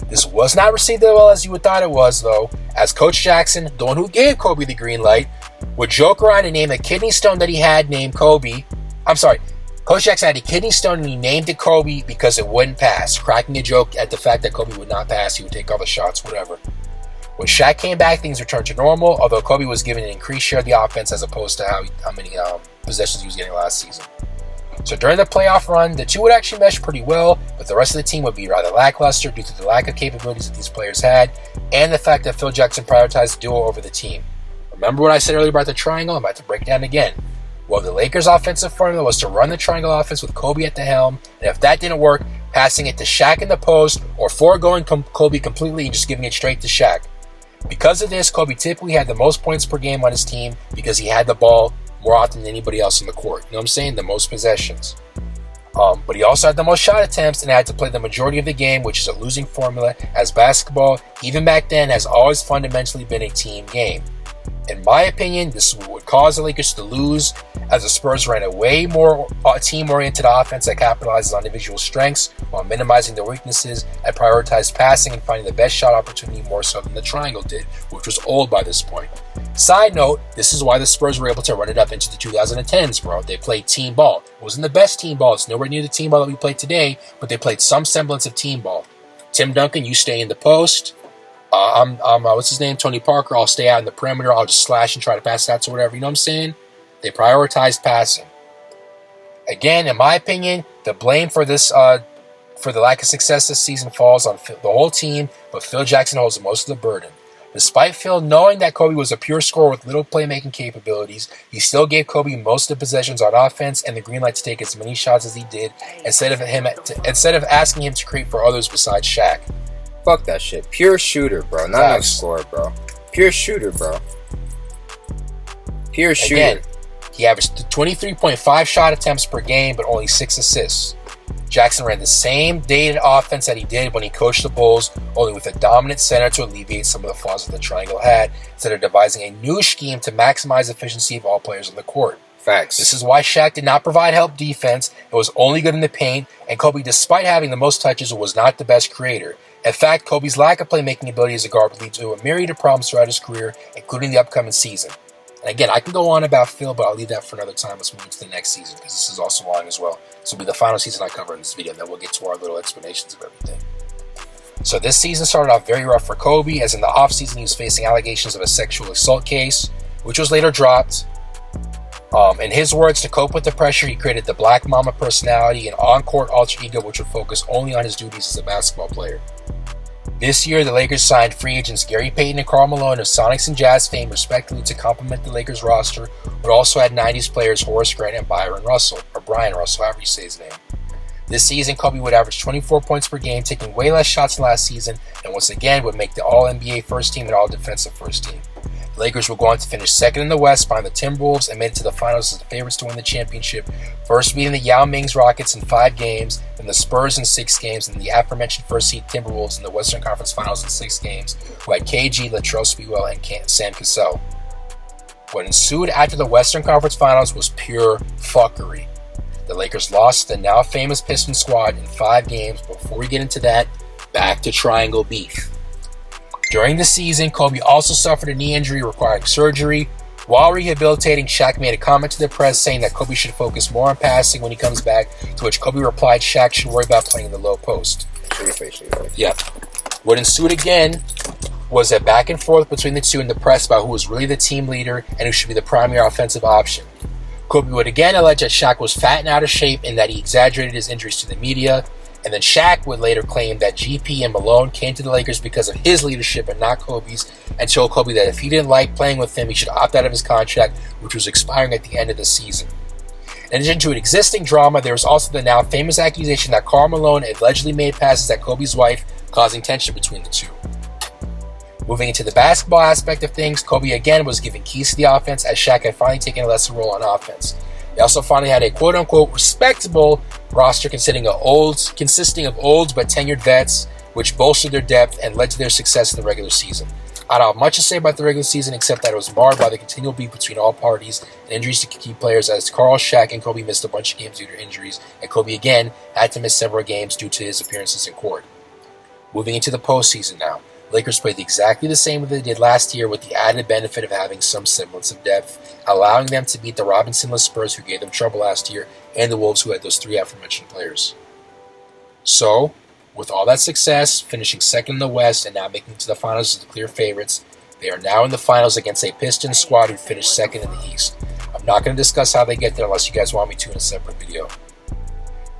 S1: This was not received as well as you would thought it was, though, as Coach Jackson, the one who gave Kobe the green light, would joke around and name a kidney stone that he had named Kobe. Coach Jackson had a kidney stone and he named it Kobe because it wouldn't pass, cracking a joke at the fact that Kobe would not pass, he would take all the shots, whatever. When Shaq came back, things returned to normal, although Kobe was given an increased share of the offense as opposed to how many possessions he was getting last season. So during the playoff run, the two would actually mesh pretty well, but the rest of the team would be rather lackluster due to the lack of capabilities that these players had, and the fact that Phil Jackson prioritized the duo over the team. Remember what I said earlier about the triangle? I'm about to break it down again. Well, the Lakers' offensive formula was to run the triangle offense with Kobe at the helm, and if that didn't work, passing it to Shaq in the post, or foregoing Kobe completely and just giving it straight to Shaq. Because of this, Kobe typically had the most points per game on his team because he had the ball more often than anybody else in the court. You know what I'm saying? The most possessions. But he also had the most shot attempts and had to play the majority of the game, which is a losing formula, as basketball, even back then, has always fundamentally been a team game. In my opinion, this would cause the Lakers to lose, as the Spurs ran a way more team-oriented offense that capitalizes on individual strengths while minimizing their weaknesses and prioritized passing and finding the best shot opportunity more so than the triangle did, which was old by this point. Side note, this is why the Spurs were able to run it up into the 2010s, bro. They played team ball. It wasn't the best team ball. It's nowhere near the team ball that we play today, but they played some semblance of team ball. Tim Duncan, you stay in the post. What's his name? Tony Parker. I'll stay out in the perimeter. I'll just slash and try to pass it out to whatever. You know what I'm saying? They prioritized passing. Again, in my opinion, the blame for this, for the lack of success this season falls on the whole team, but Phil Jackson holds most of the burden. Despite Phil knowing that Kobe was a pure scorer with little playmaking capabilities, he still gave Kobe most of the possessions on offense and the green light to take as many shots as he did, instead of asking him to create for others besides Shaq.
S2: Fuck that shit. Pure shooter, bro. Not no scorer, bro. Pure shooter, bro. Pure shooter.
S1: Again, he averaged 23.5 shot attempts per game, but only 6 assists. Jackson ran the same dated offense that he did when he coached the Bulls, only with a dominant center to alleviate some of the flaws that the triangle had, instead of devising a new scheme to maximize efficiency of all players on the court.
S2: Facts.
S1: This is why Shaq did not provide help defense. It was only good in the paint, and Kobe, despite having the most touches, was not the best creator. In fact, Kobe's lack of playmaking ability as a guard would lead to a myriad of problems throughout his career, including the upcoming season. And again, I can go on about Phil, but I'll leave that for another time. Let's move into the next season because this is also long as well. This will be the final season I cover in this video, and then we'll get to our little explanations of everything. So this season started off very rough for Kobe, as in the offseason he was facing allegations of a sexual assault case, which was later dropped. In his words, to cope with the pressure, he created the Black Mama personality, an on-court alter ego which would focus only on his duties as a basketball player. This year, the Lakers signed free agents Gary Payton and Karl Malone of Sonics and Jazz fame, respectively, to complement the Lakers roster, but also had 90s players Horace, Garnett, and Brian Russell, however you say his name. This season, Kobe would average 24 points per game, taking way less shots than last season, and once again would make the All-NBA first team and All-Defensive first team. The Lakers would go on to finish second in the West behind the Timberwolves and made it to the finals as the favorites to win the championship, first beating the Yao Ming's Rockets in 5 games, then the Spurs in 6 games, and the aforementioned first-seed Timberwolves in the Western Conference Finals in 6 games, who had KG, Latrell Sprewell, and Sam Cassell. What ensued after the Western Conference Finals was pure fuckery. The Lakers lost to the now famous Pistons squad in 5 games. Before we get into that, back to triangle beef. During the season, Kobe also suffered a knee injury requiring surgery. While rehabilitating, Shaq made a comment to the press saying that Kobe should focus more on passing when he comes back, to which Kobe replied Shaq should worry about playing in the low post. Yeah. What ensued again was a back and forth between the two in the press about who was really the team leader and who should be the primary offensive option. Kobe would again allege that Shaq was fat and out of shape and that he exaggerated his injuries to the media. And then Shaq would later claim that GP and Malone came to the Lakers because of his leadership and not Kobe's, and told Kobe that if he didn't like playing with him, he should opt out of his contract, which was expiring at the end of the season. In addition to an existing drama, there was also the now famous accusation that Karl Malone allegedly made passes at Kobe's wife, causing tension between the two. Moving into the basketball aspect of things, Kobe again was given keys to the offense, as Shaq had finally taken a lesser role on offense. They also finally had a quote-unquote respectable roster consisting of olds but tenured vets, which bolstered their depth and led to their success in the regular season. I don't have much to say about the regular season except that it was marred by the continual beef between all parties and injuries to key players, as Karl, Shaq, and Kobe missed a bunch of games due to injuries, and Kobe again had to miss several games due to his appearances in court. Moving into the postseason now. Lakers played exactly the same as they did last year, with the added benefit of having some semblance of depth, allowing them to beat the Robinson-less Spurs who gave them trouble last year, and the Wolves who had those 3 aforementioned players. So, with all that success, finishing second in the West and now making it to the finals as the clear favorites, they are now in the finals against a Pistons squad who finished second in the East. I'm not going to discuss how they get there unless you guys want me to in a separate video.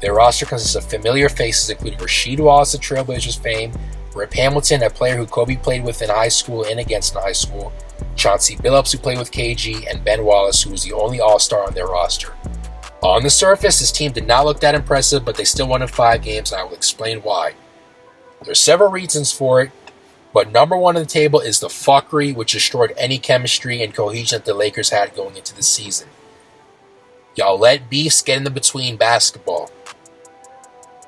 S1: Their roster consists of familiar faces including Rasheed Wallace of Trailblazers fame, Rip Hamilton, a player who Kobe played with in high school and against in high school, Chauncey Billups, who played with KG, and Ben Wallace, who was the only All-Star on their roster. On the surface, this team did not look that impressive, but they still won in 5 games, and I will explain why. There are several reasons for it, but number one on the table is the fuckery, which destroyed any chemistry and cohesion that the Lakers had going into the season. Y'all let beefs get in the between basketball.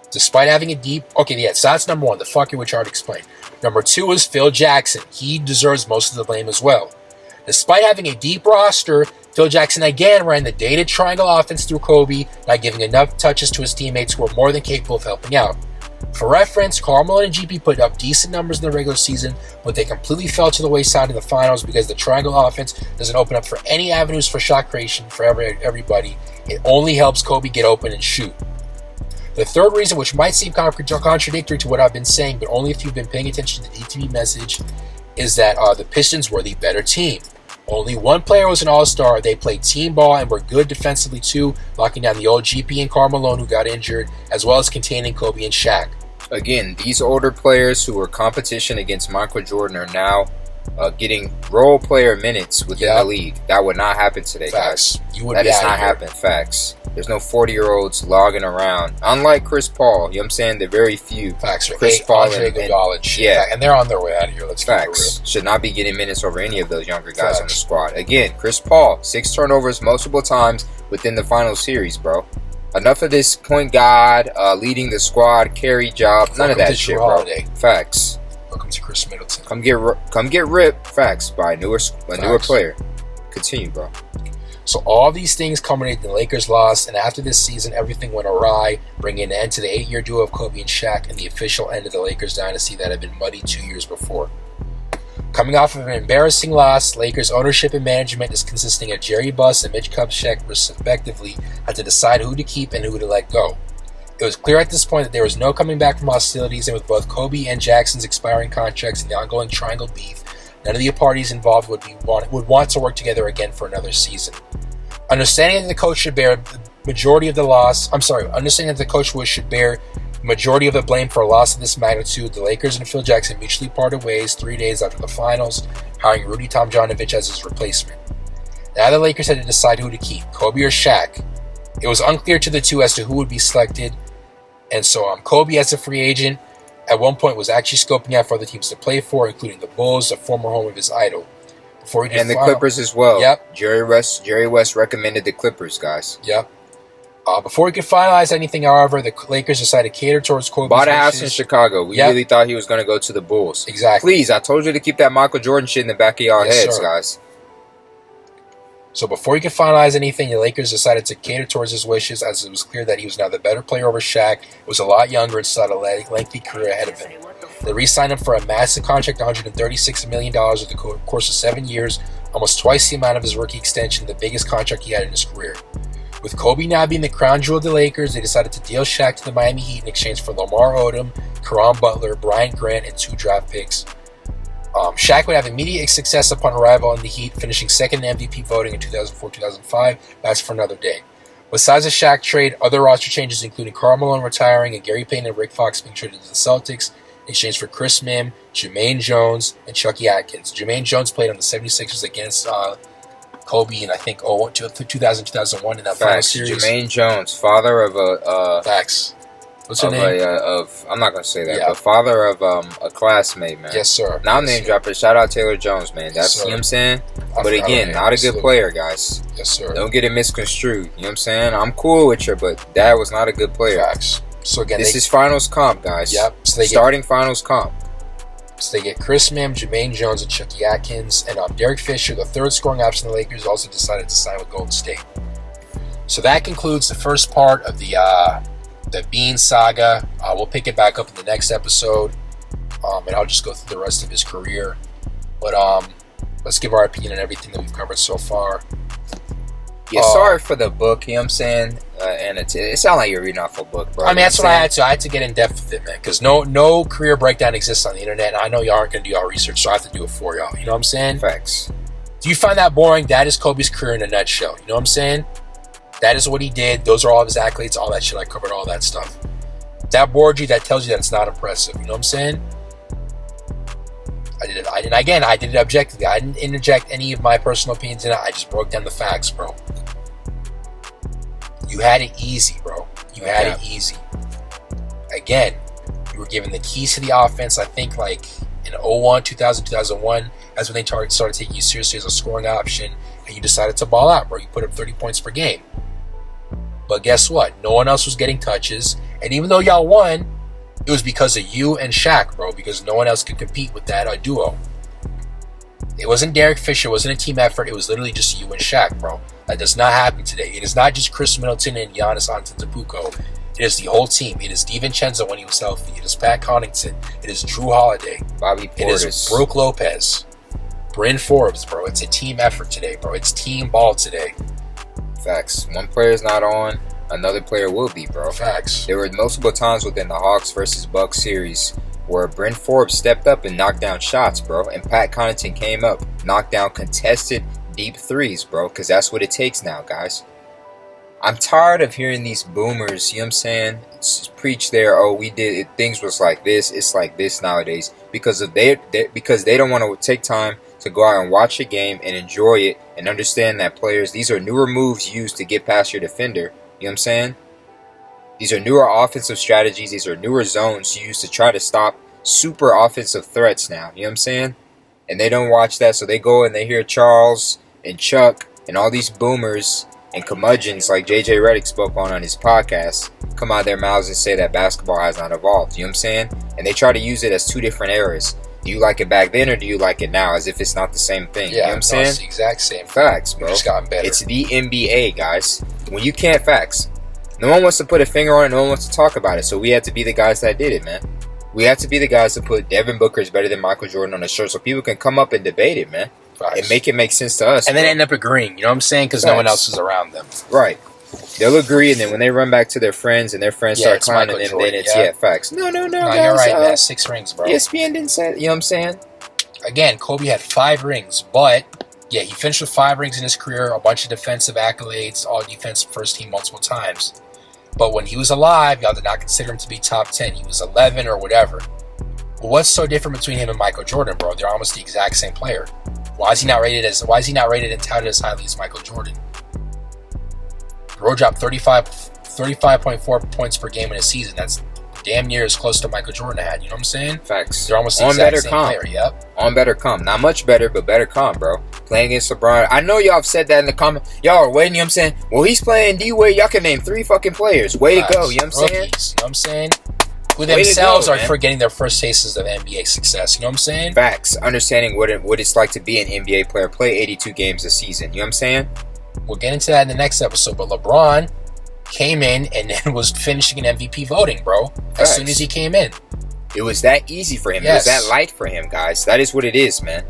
S1: Despite having a deep... so that's number one, the fuckery, which I already explained. Number 2 is Phil Jackson. He deserves most of the blame as well. Despite having a deep roster, Phil Jackson again ran the dated triangle offense through Kobe, not giving enough touches to his teammates who were more than capable of helping out. For reference, Karl Malone and GP put up decent numbers in the regular season, but they completely fell to the wayside in the finals because the triangle offense doesn't open up for any avenues for shot creation for everybody. It only helps Kobe get open and shoot. The third reason, which might seem contradictory to what I've been saying, but only if you've been paying attention to the DTV message, is that the Pistons were the better team. Only one player was an all-star. They played team ball and were good defensively too, locking down the old GP and Karl Malone who got injured, as well as containing Kobe and Shaq.
S2: Again, these older players who were competition against Michael Jordan are now getting role player minutes within the league. That would not happen today,
S1: Facts.
S2: guys. That does not happen. Facts. There's no 40-year-olds logging around. Unlike Chris Paul, you know what I'm saying? They're very few.
S1: Facts.
S2: Chris Paul
S1: and yeah, and they're on their way out of here. Let's
S2: Facts. Should not be getting minutes over any of those younger guys on the squad. Again, Chris Paul, 6 turnovers multiple times within the final series, bro. Enough of this point guard leading the squad, carry job. None of that shit, bro. Facts.
S1: Welcome to Chris Middleton.
S2: Come get ripped. Facts by a newer player. Continue, bro.
S1: So all these things culminated in the Lakers' loss, and after this season, everything went awry, bringing an end to the 8-year duo of Kobe and Shaq and the official end of the Lakers dynasty that had been muddied 2 years before. Coming off of an embarrassing loss, Lakers ownership and management is consisting of Jerry Buss and Mitch Kupchak respectively had to decide who to keep and who to let go. It was clear at this point that there was no coming back from hostilities, and with both Kobe and Jackson's expiring contracts and the ongoing triangle beef, none of the parties involved would want to work together again for another season. Understanding that the coach should bear the majority of the loss, understanding that the coach should bear the majority of the blame for a loss of this magnitude, the Lakers and Phil Jackson mutually parted ways 3 days after the finals, hiring Rudy Tomjanovich as his replacement. Now the Lakers had to decide who to keep, Kobe or Shaq. It was unclear to the two as to who would be selected, and so Kobe, as a free agent, at one point was actually scoping out for other teams to play for, including the Bulls, the former home of his idol.
S2: And the Clippers as well.
S1: Yep.
S2: Jerry West recommended the Clippers, guys.
S1: Yep. Before he could finalize anything, however, the Lakers decided to cater towards Kobe's
S2: bought a house in Chicago. We really thought he was going to go to the Bulls.
S1: Exactly.
S2: Please, I told you to keep that Michael Jordan shit in the back of y'all heads, guys.
S1: So before he could finalize anything, the Lakers decided to cater towards his wishes, as it was clear that he was now the better player over Shaq, was a lot younger, and still had a lengthy career ahead of him. They re-signed him for a massive contract, $136 million over the course of 7 years, almost twice the amount of his rookie extension, the biggest contract he had in his career. With Kobe now being the crown jewel of the Lakers, they decided to deal Shaq to the Miami Heat in exchange for Lamar Odom, Caron Butler, Brian Grant, and 2 draft picks. Shaq would have immediate success upon arrival in the Heat, finishing second in MVP voting in 2004-2005. That's for another day. Besides the Shaq trade, other roster changes including Karl Malone retiring and Gary Payton and Rick Fox being traded to the Celtics in exchange for Chris Mim, Jermaine Jones, and Chucky Atkins. Jermaine Jones played on the 76ers against Kobe in, I think, 2000-2001 in that final series.
S2: Jermaine Jones, father of a...
S1: Facts. What's her name?
S2: I'm not going to say that, but father of a classmate, man.
S1: Yes, sir.
S2: Now I'm name dropping. Shout out Taylor Jones, man. That's, you know what I'm saying? But again, not a good player, guys.
S1: Yes, sir.
S2: Don't get it misconstrued. You know what I'm saying? I'm cool with you, but Dad was not a good player.
S1: Facts. So again,
S2: this is finals comp, guys.
S1: Yep. So
S2: starting finals comp.
S1: So they get Chris Mim, Jermaine Jones, and Chucky Atkins. And Derek Fisher, the third scoring option of the Lakers, also decided to sign with Golden State. So that concludes the first part of the Bean saga. We'll pick it back up in the next episode, and I'll just go through the rest of his career. But let's give our opinion on everything that we've covered so far.
S2: Yeah, sorry for the book, you know what I'm saying? And it sounds like you're reading off a book, bro.
S1: I mean, that's what I had to. I had to get in depth with it, man, because no career breakdown exists on the internet, and I know y'all aren't going to do y'all research, so I have to do it for y'all. You know what I'm saying?
S2: Facts.
S1: Do you find that boring? That is Kobe's career in a nutshell. You know what I'm saying? That is what he did. Those are all of his accolades, all that shit. I covered all that stuff. If that bored you, that tells you that it's not impressive. You know what I'm saying? I did it objectively. I didn't interject any of my personal opinions in it. I just broke down the facts, bro. You had it easy, bro. You had it easy. Again, you were given the keys to the offense, I think, like in 2001. That's when they started taking you seriously as a scoring option, and you decided to ball out, bro. You put up 30 points per game. But guess what? No one else was getting touches, and even though y'all won, it was because of you and Shaq, bro, because no one else could compete with that duo. It wasn't Derek Fisher. It wasn't a team effort. It was literally just you and Shaq, bro. That does not happen today. It is not just Chris Middleton and Giannis Antetokounmpo. It is the whole team. It is DiVincenzo when he was healthy. It is Pat Connaughton. It is Drew Holiday.
S2: Bobby Portis.
S1: It is Brook Lopez. Bryn Forbes, bro. It's a team effort today, bro. It's team ball today.
S2: Facts. One player's not on, another player will be, bro.
S1: Facts.
S2: There were multiple times within the Hawks versus Bucks series where Bryn Forbes stepped up and knocked down shots, bro. And Pat Connaughton came up, knocked down contested deep threes, bro. Because that's what it takes now, guys. I'm tired of hearing these boomers, you know what I'm saying, preach we did it, things was like this, it's like this nowadays. Because they don't want to take time to go out and watch a game and enjoy it and understand that these are newer moves used to get past your defender. You know what I'm saying? These are newer offensive strategies. These are newer zones used to try to stop super offensive threats now. You know what I'm saying? And they don't watch that, so they go and they hear Charles and Chuck and all these boomers and curmudgeons like JJ Redick spoke on his podcast come out of their mouths and say that basketball has not evolved. You know what I'm saying? And they try to use it as two different eras. Do you like it back then or do you like it now? As if it's not the same thing. You know what I'm saying?
S1: It's the exact same thing.
S2: Facts, bro.
S1: It's gotten better.
S2: It's the NBA, guys. When you can't facts. No one wants to put a finger on it. No one wants to talk about it. So we had to be the guys that did it, man. We have to be the guys to put Devin Booker is better than Michael Jordan on a shirt so people can come up and debate it, man.
S1: Facts.
S2: And make it make sense to us.
S1: And then end up agreeing, you know what I'm saying? Because no one else is around them.
S2: Right. They'll agree, and then when they run back to their friends and their friends start clowning them, then it's, facts. No, guys,
S1: you're right, man. 6 rings, bro.
S2: ESPN didn't say it, you know what I'm saying?
S1: Again, Kobe had 5 rings, but, yeah, he finished with 5 rings in his career, a bunch of defensive accolades, all defense first team multiple times. But when he was alive, y'all did not consider him to be top 10. He was 11 or whatever. Well, what's so different between him and Michael Jordan, bro? They're almost the exact same player. Why is he not rated and touted as highly as Michael Jordan? Bro dropped 35.4 points per game in a season. That's damn near as close to Michael Jordan had. You know what I'm saying?
S2: Facts.
S1: They're almost the exact same player. Yep.
S2: On better come. Not much better, but better come, bro. Playing against LeBron. I know y'all have said that in the comment. Y'all are waiting, you know what I'm saying? Well, he's playing D-Wade. Y'all can name 3 fucking players. Way to go, you know what I'm saying?
S1: You know what I'm saying? Who themselves are getting their first tastes of NBA success. You know what I'm saying?
S2: Facts. Understanding what it's like to be an NBA player. Play 82 games a season. You know what I'm saying?
S1: We'll get into that in the next episode. But LeBron came in and then was finishing an MVP voting, bro. As soon as he came in.
S2: It was that easy for him.
S1: Yes.
S2: It was that light for him, guys. That is what it is, man.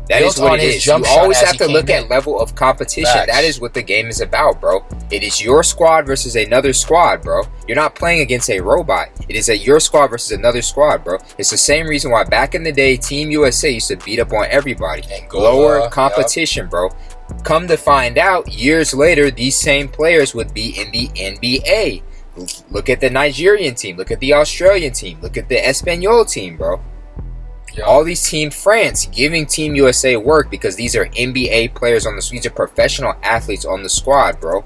S2: That
S1: Built
S2: is what it is. You always have to look at level of competition.
S1: Facts.
S2: That is what the game is about, bro. It is your squad versus another squad, bro. You're not playing against a robot. It is your squad versus another squad, bro. It's the same reason why back in the day, Team USA used to beat up on everybody. Lower competition, bro. Come to find out, years later, these same players would be in the NBA. Look at the Nigerian team. Look at the Australian team. Look at the Espanol team, bro. All these Team France giving Team USA work because these are NBA players on the these are professional athletes on the squad, bro,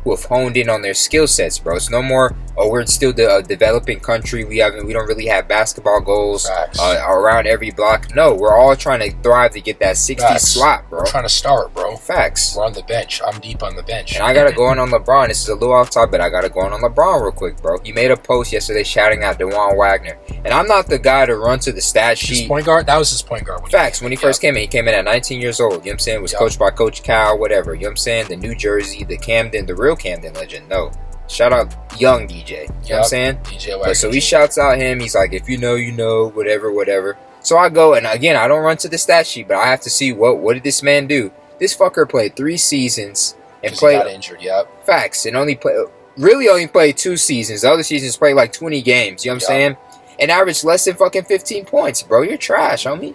S2: who have honed in on their skill sets, bro. It's no more, we're still a developing country. We don't really have basketball goals around every block. No, we're all trying to thrive to get that 60 slot, bro.
S1: We're trying to start, bro.
S2: Facts.
S1: We're on the bench. I'm deep on the bench.
S2: And I got to go on LeBron. This is a little off topic, but I got to go on LeBron real quick, bro. He made a post yesterday shouting out DeJuan Wagner. And I'm not the guy to run to the stat sheet.
S1: His point guard? That was his point guard.
S2: When he first came in. He came in at 19 years old. You know what I'm saying? Was coached by Coach Cal, whatever. You know what I'm saying? The New Jersey, the Camden, the real Camden legend. No. Shout out young DJ. You know what I'm saying? DJ Wagner. So he shouts out him. He's like, if you know, you know, whatever. So I go, and again, I don't run to the stat sheet, but I have to see what did this man do? This fucker played 3 seasons and played.
S1: He got injured,
S2: Facts. And only played 2 seasons. The other seasons played like 20 games. You know what I'm saying? And averaged less than fucking 15 points, bro. You're trash, homie.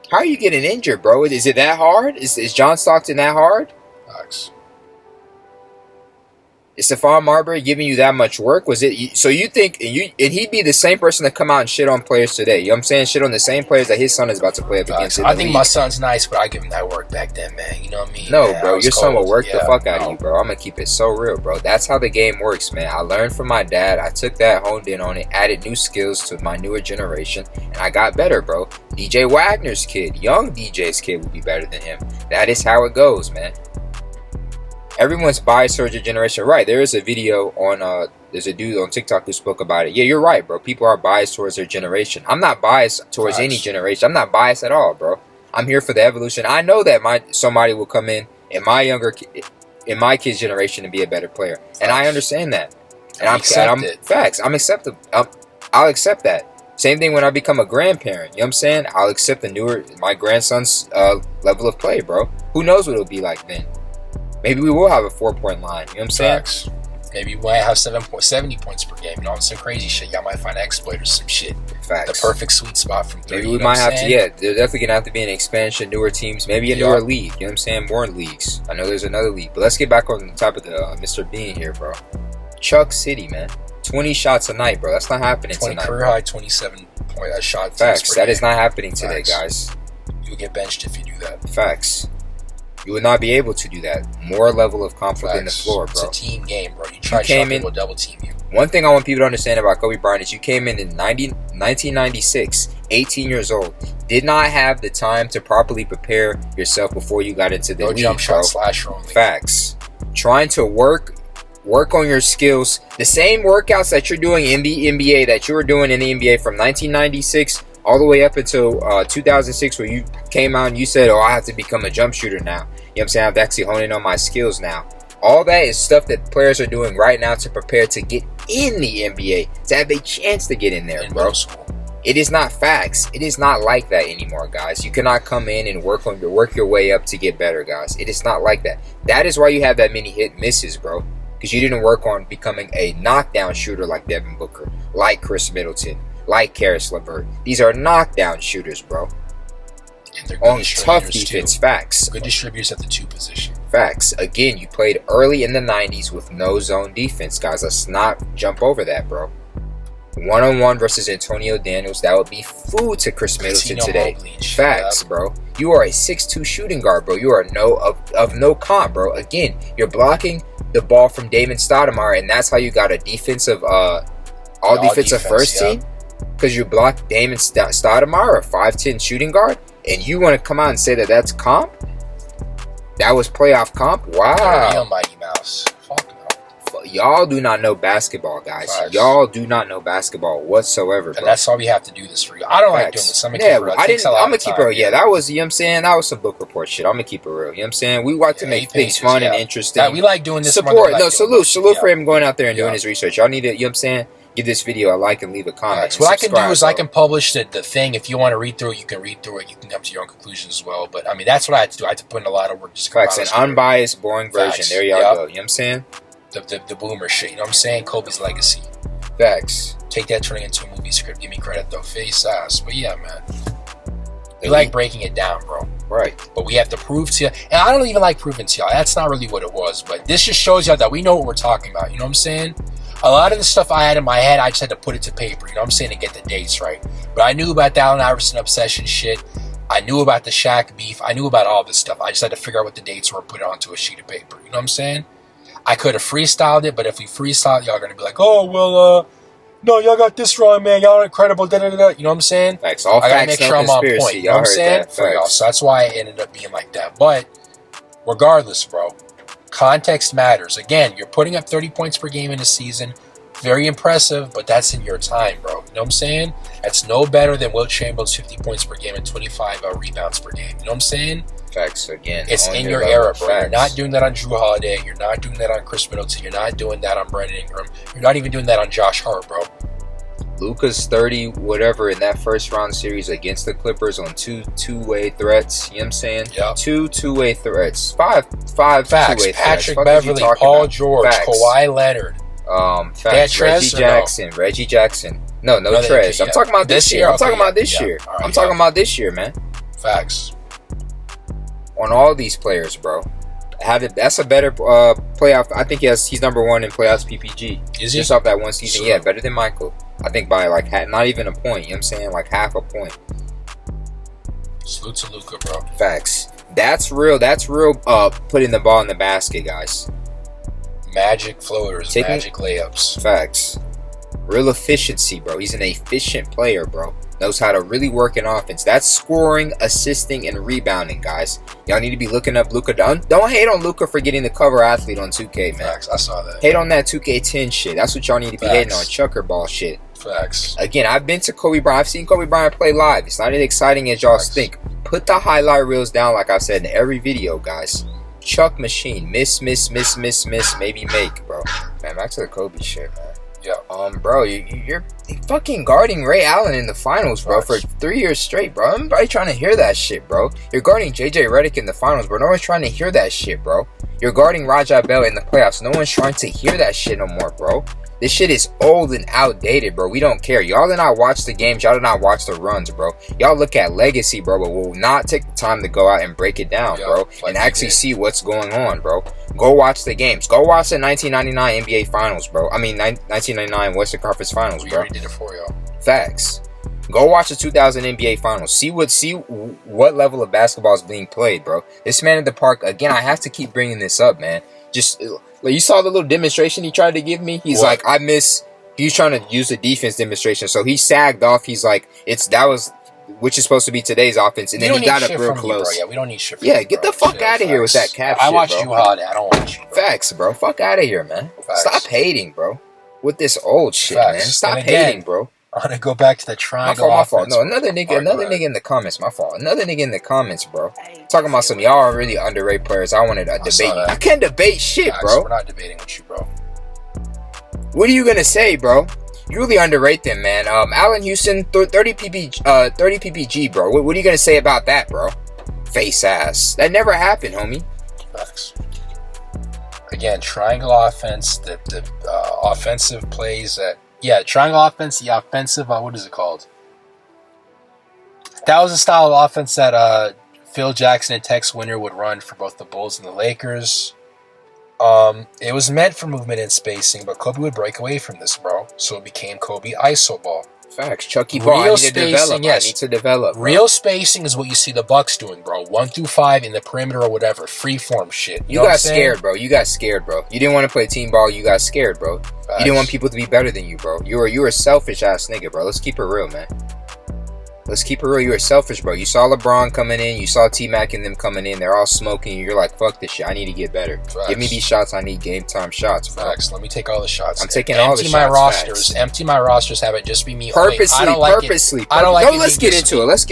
S2: How are you getting injured, bro? Is it that hard? Is John Stockton that hard?
S1: Facts.
S2: Is Stephon Marbury giving you that much work? Was it so you think and he'd be the same person to come out and shit on players today? You know what I'm saying? Shit on the same players that his son is about to play up against.
S1: I think my son's nice, but I give him that work back then, man. You know what I mean?
S2: No, bro, your son will work the fuck out of you, bro. I'm gonna keep it so real, bro. That's how the game works, man. I learned from my dad. I took that, honed in on it, added new skills to my newer generation, and I got better, bro. DJ Wagner's kid, young DJ's kid, would be better than him. That is how it goes, man. Everyone's biased towards your generation. Right, there is a video on, there's a dude on TikTok who spoke about it. Yeah, you're right, bro. People are biased towards their generation. I'm not biased towards any generation. I'm not biased at all, bro. I'm here for the evolution. I know that somebody will come in my kid's generation and be a better player. And I understand that. And I'm acceptable. I'll accept that. Same thing when I become a grandparent. You know what I'm saying? I'll accept my grandson's level of play, bro. Who knows what it'll be like then? Maybe we will have a 4-point line. You know what I'm saying?
S1: Facts. Maybe we might have 70 points per game. You know, some crazy shit. Y'all might find an exploit or some shit.
S2: Facts.
S1: The perfect sweet spot from 3.
S2: Maybe we might have to, there's definitely going to have to be an expansion, newer teams, maybe a newer league. You know what I'm saying? More leagues. I know there's another league. But let's get back on the topic of Mr. Bean here, bro. Chuck City, man. 20 shots a night, bro. That's not happening tonight.
S1: Career high 27 point shot.
S2: Facts. That is not happening today, guys.
S1: You'll get benched if you do that.
S2: Facts. You would not be able to do that. More level of conflict in the floor, bro.
S1: It's a team game, bro. You try to shot people, double team you.
S2: One thing I want people to understand about Kobe Bryant is you came in 1996, 18 years old. Did not have the time to properly prepare yourself before you got into the league,
S1: jump
S2: bro.
S1: shot slasher only.
S2: Facts. Trying to work on your skills. The same workouts that you're doing in the NBA that you were doing in the NBA from 1996 all the way up until 2006, where you came out and you said, I have to become a jump shooter now. You know what I'm saying? I have to actually hone in on my skills now. All that is stuff that players are doing right now to prepare to get in the NBA to have a chance to get in there,
S1: In
S2: bro.
S1: middle school.
S2: It is not facts. It is not like that anymore, guys. You cannot come in and work your way up to get better, guys. It is not like that. That is why you have that many hit misses, bro. Because you didn't work on becoming a knockdown shooter like Devin Booker, like Chris Middleton, like Karis LeVert. These are knockdown shooters, bro.
S1: And they're good
S2: On tough
S1: distributors,
S2: defense,
S1: too.
S2: facts.
S1: Good distributors at the 2 position.
S2: Facts. Again, you played early in the 90s with no zone defense, guys. Let's not jump over that, bro. One-on-one versus Antonio Daniels, that would be food to Chris Middleton today. Facts, bro. You are a 6'2 shooting guard, bro. You are of no comp, bro. Again, you're blocking the ball from Damon Stoudemire, and that's how you got a defensive, all-defensive first team? Because you blocked Damon Stoudemire, a 5'10 shooting guard, and you want to come out and say that that's comp? That was playoff comp? Wow.
S1: Real Mighty Mouse. Fuck no.
S2: Y'all do not know basketball, guys.
S1: Facts.
S2: Y'all do not know basketball whatsoever, bro.
S1: And that's why we have to do this for you. I don't like doing this. I'm gonna keep it real.
S2: I'm gonna keep it real. Yeah, that was, you know what I'm saying? That was some book report shit. I'm gonna keep it real. You know what I'm saying? We like to make things fun and interesting.
S1: Yeah, we like doing this.
S2: Support. No, salute for him going out there and doing his research. Y'all need to, you know what I'm saying? Give this video a like and leave a comment.
S1: What I can do is I can publish the thing. If you want to read through it, you can read through it. You can come to your own conclusions as well. But I mean, that's what I had to do. I had to put in a lot of work. Just
S2: Facts, an unbiased, boring version. There y'all go. You know what I'm saying?
S1: The boomer shit. You know what I'm saying? Kobe's legacy.
S2: Facts.
S1: Take that, turning into a movie script. Give me credit though. Face ass. But yeah, man. We like breaking it down, bro.
S2: Right.
S1: But we have to prove to you. And I don't even like proving to y'all. That's not really what it was. But this just shows y'all that we know what we're talking about. You know what I'm saying? A lot of the stuff I had in my head, I just had to put it to paper. You know what I'm saying? To get the dates right. But I knew about the Allen Iverson obsession shit. I knew about the Shaq beef. I knew about all this stuff. I just had to figure out what the dates were, put it onto a sheet of paper. You know what I'm saying? I could have freestyled it, but if we freestyle, y'all are going to be like, oh, well, no, y'all got this wrong, man. Y'all are incredible. Da, da, da, da. You know what I'm saying?
S2: Facts. All
S1: I got to
S2: facts,
S1: make sure I'm on point. You know what I'm saying? For y'all. So that's why it ended up being like that. But regardless, bro, context matters. Again, you're putting up 30 points per game in a season. Very impressive, but that's in your time, bro. You know what I'm saying? That's no better than Wilt Chamberlain's 50 points per game and 25 rebounds per game. You know what I'm saying?
S2: Facts, again.
S1: It's in your era, bro. You're not doing that on Drew Holiday. You're not doing that on Chris Middleton. You're not doing that on Brandon Ingram. You're not even doing that on Josh Hart, bro.
S2: Luka's 30 whatever in that first round series against the Clippers on two-way threats. You know what I'm saying?
S1: Yep.
S2: Two-way threats. Five
S1: Facts.
S2: two-way
S1: Patrick
S2: threats.
S1: Beverly, Paul George, Kawhi Leonard.
S2: Facts. Reggie Jackson. No Trez. I'm talking about this year. I'm talking about this year. I'm talking about this year, man.
S1: Facts.
S2: On all these players, bro. That's a better playoff. I think he's number one in playoffs PPG.
S1: Is he?
S2: Just off that one season. Yeah, better than Michael. I think by like not even a point. You know what I'm saying? Like half a point.
S1: Salute to Luka, bro.
S2: Facts. That's real. Putting the ball in the basket, guys.
S1: Magic floaters, magic layups.
S2: Facts. Real efficiency, bro. He's an efficient player, bro. Knows how to really work in offense. That's scoring, assisting, and rebounding, guys. Y'all need to be looking up Luka. Don't hate on Luka for getting the cover athlete on 2K, man.
S1: Facts. I saw that.
S2: Hate on that 2K10 shit. That's what y'all need to be hating on. Chucker ball shit.
S1: Facts.
S2: Again, I've been to Kobe Bryant. I've seen Kobe Bryant play live. It's not as exciting as y'all think. Put the highlight reels down like I've said in every video, guys. Chuck machine. Miss, maybe make, bro. Man, back to the Kobe shit, man.
S1: Yeah.
S2: Bro, you're fucking guarding Ray Allen in the finals, bro, for 3 years straight, bro. Everybody trying to hear that shit, bro. You're guarding JJ Redick in the finals, bro. No one's trying to hear that shit, bro. You're guarding Raja Bell in the playoffs. No one's trying to hear that shit no more, bro. This shit is old and outdated, bro. We don't care. Y'all did not watch the games. Y'all did not watch the runs, bro. Y'all look at legacy, bro, but will not take the time to go out and break it down, bro, and actually see what's going on, bro. Go watch the games. Go watch the 1999 NBA Finals, bro. I mean, 1999 Western Conference Finals, bro.
S1: We already did it for y'all.
S2: Facts. Go watch the 2000 NBA Finals. See what level of basketball is being played, bro. This man at the park, again, I have to keep bringing this up, man. Just, you saw the little demonstration he tried to give me? He's like, he was trying to use the defense demonstration. So he sagged off. He's like, which is supposed to be today's offense. And then he got up real close.
S1: Yeah, we don't need shit from
S2: you, get the fuck out of here with that cap shit,
S1: I watch you holiday. I don't watch you, bro.
S2: Facts, bro. Fuck out of here, man. Stop hating, bro. With this old shit, man. Stop hating, bro.
S1: I want to go back to the triangle.
S2: My fault. No, another nigga in the comments. My fault. Another nigga in the comments, bro. Talking about some y'all are really underrated players. I wanted to debate you. You can't debate shit, bro.
S1: We're not debating with you, bro.
S2: What are you gonna say, bro? You really underrate them, man. Allen Houston, 30 PPG, bro. What are you gonna say about that, bro? Face ass. That never happened, homie.
S1: Facts. Again, triangle offense, the offensive plays that... Yeah, triangle offense, the offensive... what is it called? That was a style of offense that Phil Jackson and Tex Winter would run for both the Bulls and the Lakers. It was meant for movement and spacing, but Kobe would break away from this, bro. So it became Kobe ISO ball.
S2: Facts. Chucky ball.
S1: Real
S2: I need to develop. Bro.
S1: Real spacing is what you see the Bucks doing, bro. 1 through 5 in the perimeter or whatever. Freeform shit.
S2: You got scared, bro. You got scared, bro. You didn't want to play team ball. You got scared, bro. Facts. You didn't want people to be better than you, bro. You were a selfish ass nigga, bro. Let's keep it real, man. Let's keep it real. You were selfish, bro. You saw LeBron coming in. You saw T-Mac and them coming in. They're all smoking. You're like, fuck this shit. I need to get better. Facts. Give me these shots. I need game time shots, bro.
S1: Facts. Let me take all the shots.
S2: I'm taking all the shots.
S1: Empty my rosters. Have it just be me.
S2: Purposely.
S1: I don't like it.
S2: Let's get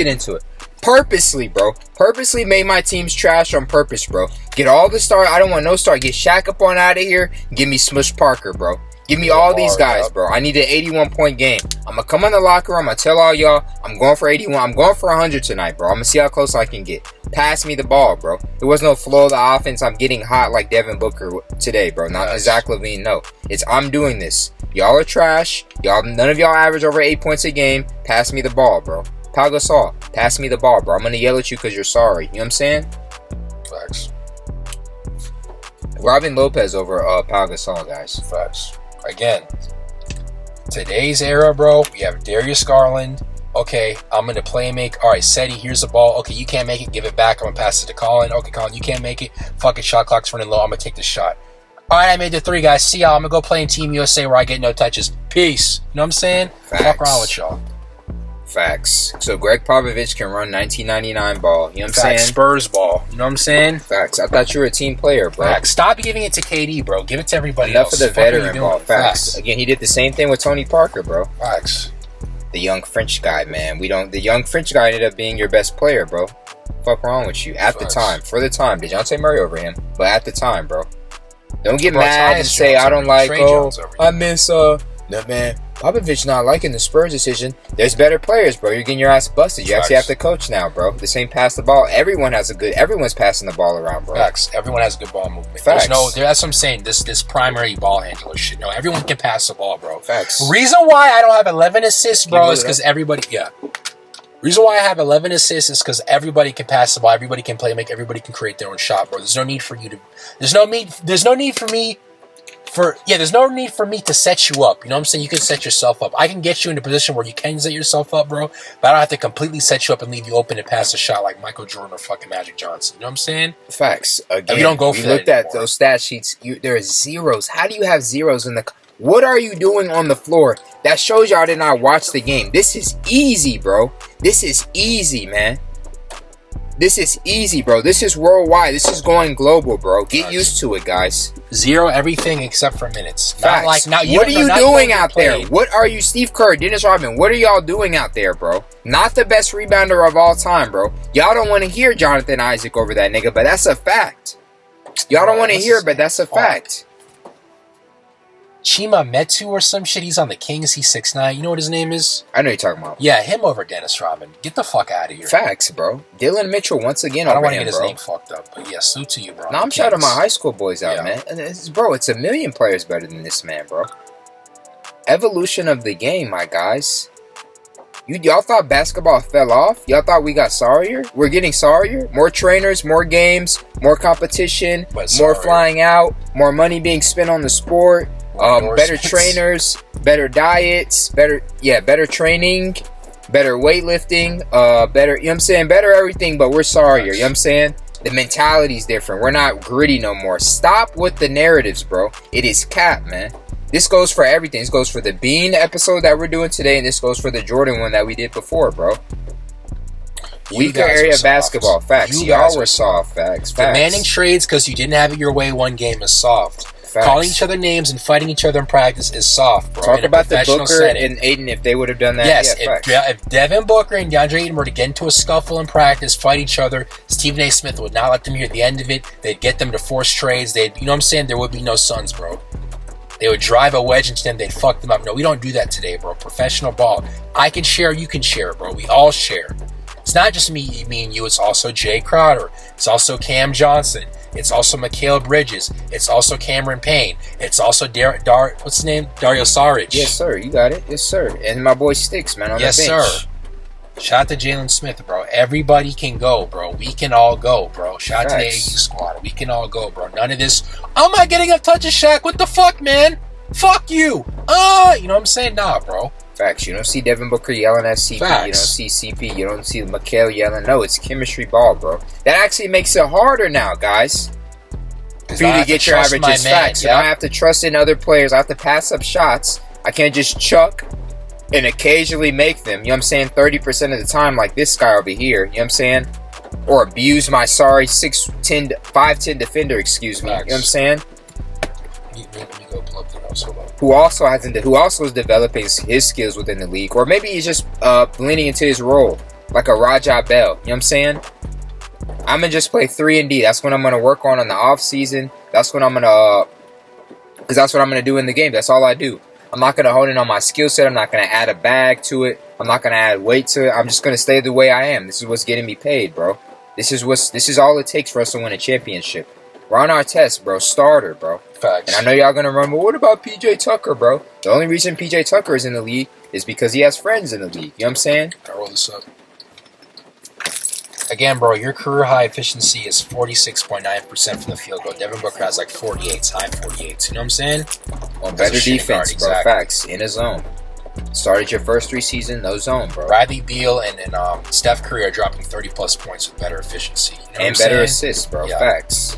S2: into it. Purposely, bro. Purposely made my teams trash on purpose, bro. Get all the stars. I don't want no star. Get Shaq up on out of here. Give me Smush Parker, bro. Give me all these guys, bro. I need an 81-point game. I'm going to come in the locker room. I'm going to tell all y'all, I'm going for 81. I'm going for 100 tonight, bro. I'm going to see how close I can get. Pass me the ball, bro. There was no flow of the offense. I'm getting hot like Devin Booker today, bro. Not Zach LaVine, no. It's I'm doing this. Y'all are trash. None of y'all average over 8 points a game. Pass me the ball, bro. Pau Gasol, pass me the ball, bro. I'm going to yell at you because you're sorry. You know what I'm saying?
S1: Facts.
S2: Robin Lopez over Pau Gasol, guys.
S1: Facts. Again, today's era, bro, we have Darius Garland. Okay, I'm going to play make. All right, Seti, here's the ball. Okay, you can't make it. Give it back. I'm going to pass it to Colin. Okay, Colin, you can't make it. Fuck it, shot clock's running low. I'm going to take the shot. All right, I made the 3, guys. See y'all. I'm going to go play in Team USA where I get no touches. Peace. You know what I'm saying?
S2: Facts.
S1: Fuck around with y'all.
S2: Facts. So Greg Popovich can run 1999 ball. You know what I'm saying?
S1: Spurs ball. You know what I'm saying?
S2: Facts. I thought you were a team player, bro.
S1: Facts. Stop giving it to KD, bro. Give it to everybody
S2: Enough
S1: else.
S2: Enough of the veteran ball. Facts. Again, he did the same thing with Tony Parker, bro.
S1: Facts.
S2: The young French guy, man. The young French guy ended up being your best player, bro. Fuck wrong with you. At the time. For the time. DeJounte Murray over him. But at the time, bro. Don't get mad and say I don't like, I miss, no, man. Popovich not liking the Spurs decision. There's better players, bro. You're getting your ass busted. You actually have to coach now, bro. This ain't pass the ball. Everyone's passing the ball around, bro.
S1: Facts. Everyone has good ball movement.
S2: Facts.
S1: That's what I'm saying. This primary ball handler shit. No, everyone can pass the ball, bro.
S2: Facts.
S1: Reason why I don't have 11 assists, bro, is because everybody. Yeah. Reason why I have 11 assists is because everybody can pass the ball. Everybody can play make. Everybody can create their own shot, bro. There's no need for you to. There's no need for me to set you up. You know what I'm saying? You can set yourself up. I can get you in a position where you can set yourself up, bro, but I don't have to completely set you up and leave you open to pass a shot like Michael Jordan or fucking Magic Johnson. You know what I'm saying?
S2: Facts. Again,
S1: you don't go for that
S2: looked at those stat sheets. There are zeros. How do you have zeros in the... What are you doing on the floor? That shows y'all did not watch the game. This is easy, bro. This is easy, man. This is easy, bro. This is worldwide. This is going global, bro. Get used to it, guys.
S1: Zero everything except for minutes.
S2: Facts. What are you doing out there? What are you, Steve Kerr, Dennis Rodman? What are y'all doing out there, bro? Not the best rebounder of all time, bro. Y'all don't want to hear Jonathan Isaac over that nigga, but that's a fact. Y'all don't want to hear it, but that's a fact.
S1: Chima Metu or some shit. He's on the Kings. He's 6'9". You know what his name is?
S2: I know you're talking about.
S1: Yeah, him over Dennis Rodman. Get the fuck out of here.
S2: Facts, bro. Dylan Mitchell once again.
S1: I don't want to get his name fucked up, but yeah, salute to you, bro.
S2: No, I'm shouting my high school boys out, man. Bro, it's a million players better than this man, bro. Evolution of the game, my guys. Y'all thought basketball fell off? Y'all thought we got sorrier? We're getting sorrier? More trainers, more games, more competition, more flying out, more money being spent on the sport. Better trainers, better diets, better training, better weightlifting, better, you know what I'm saying, better everything, but we're sorrier, you know what I'm saying? The mentality's different. We're not gritty no more. Stop with the narratives, bro. It is cap, man. This goes for everything. This goes for the Bean episode that we're doing today, and this goes for the Jordan one that we did before, bro. Weaker area basketball. Facts. Y'all were soft. Facts.
S1: Demanding trades because you didn't have it your way one game is soft.
S2: Facts.
S1: Calling each other names and fighting each other in practice is soft, bro.
S2: Talk about the Booker and Aiden if they would have done that.
S1: Yes, if Devin Booker and DeAndre Aiden were to get into a scuffle in practice, fight each other, Stephen A. Smith would not let them hear the end of it. They'd get them to force trades. You know what I'm saying? There would be no Suns, bro. They would drive a wedge into them. They'd fuck them up. No, we don't do that today, bro. Professional ball. I can share. You can share, bro. We all share. It's not just me and you. It's also Jay Crowder. It's also Cam Johnson. It's also Mikal Bridges. It's also Cameron Payne. It's also what's his name? Dario Saric.
S2: Yes, sir. You got it. Yes, sir. And my boy Sticks, man, on the bench.
S1: Yes, sir. Shout out to Jalen Smith, bro. Everybody can go, bro. We can all go, bro. Shout out to the AU squad. We can all go, bro. None of this, I'm not getting a touch of Shaq. What the fuck, man? Fuck you. You know what I'm saying? Nah, bro.
S2: Facts. You don't see Devin Booker yelling at CP. Facts. You don't see CP. You don't see Mikal yelling. No, it's chemistry ball, bro. That actually makes it harder now, guys, for you to get your averages. Facts. Yep. I don't have to trust in other players. I have to pass up shots. I can't just chuck and occasionally make them, you know what I'm saying, 30% of the time, like this guy over here, you know what I'm saying? Or abuse my 5'10 defender, excuse me, Facts. You know what I'm saying?
S1: Let me go plug the nose, hold on.
S2: Who also is developing his skills within the league, or maybe he's just blending into his role, like a Raja Bell, you know what I'm saying? I'm going to just play 3-and-D. That's what I'm going to work on the off season. That's what I'm going to, because that's what I'm going to do in the game. That's all I do. I'm not going to hone in on my skill set. I'm not going to add a bag to it. I'm not going to add weight to it. I'm just going to stay the way I am. This is what's getting me paid, bro. This is all it takes for us to win a championship. We're on our test, bro. Starter, bro.
S1: Facts.
S2: And I know y'all going to run, well, what about PJ Tucker, bro? The only reason PJ Tucker is in the league is because he has friends in the league. You know what I'm saying?
S1: I'll roll this up. Again, bro, your career high efficiency is 46.9% from the field goal. Devin Booker has like 48s, high 48s. You know what I'm saying?
S2: On better defense, bro. Exactly. Facts. In a zone. Started your first 3 seasons, no zone, bro.
S1: Bradley Beal and Steph Curry are dropping 30-plus points with better efficiency. You know
S2: and better assists, bro. Yeah. Facts.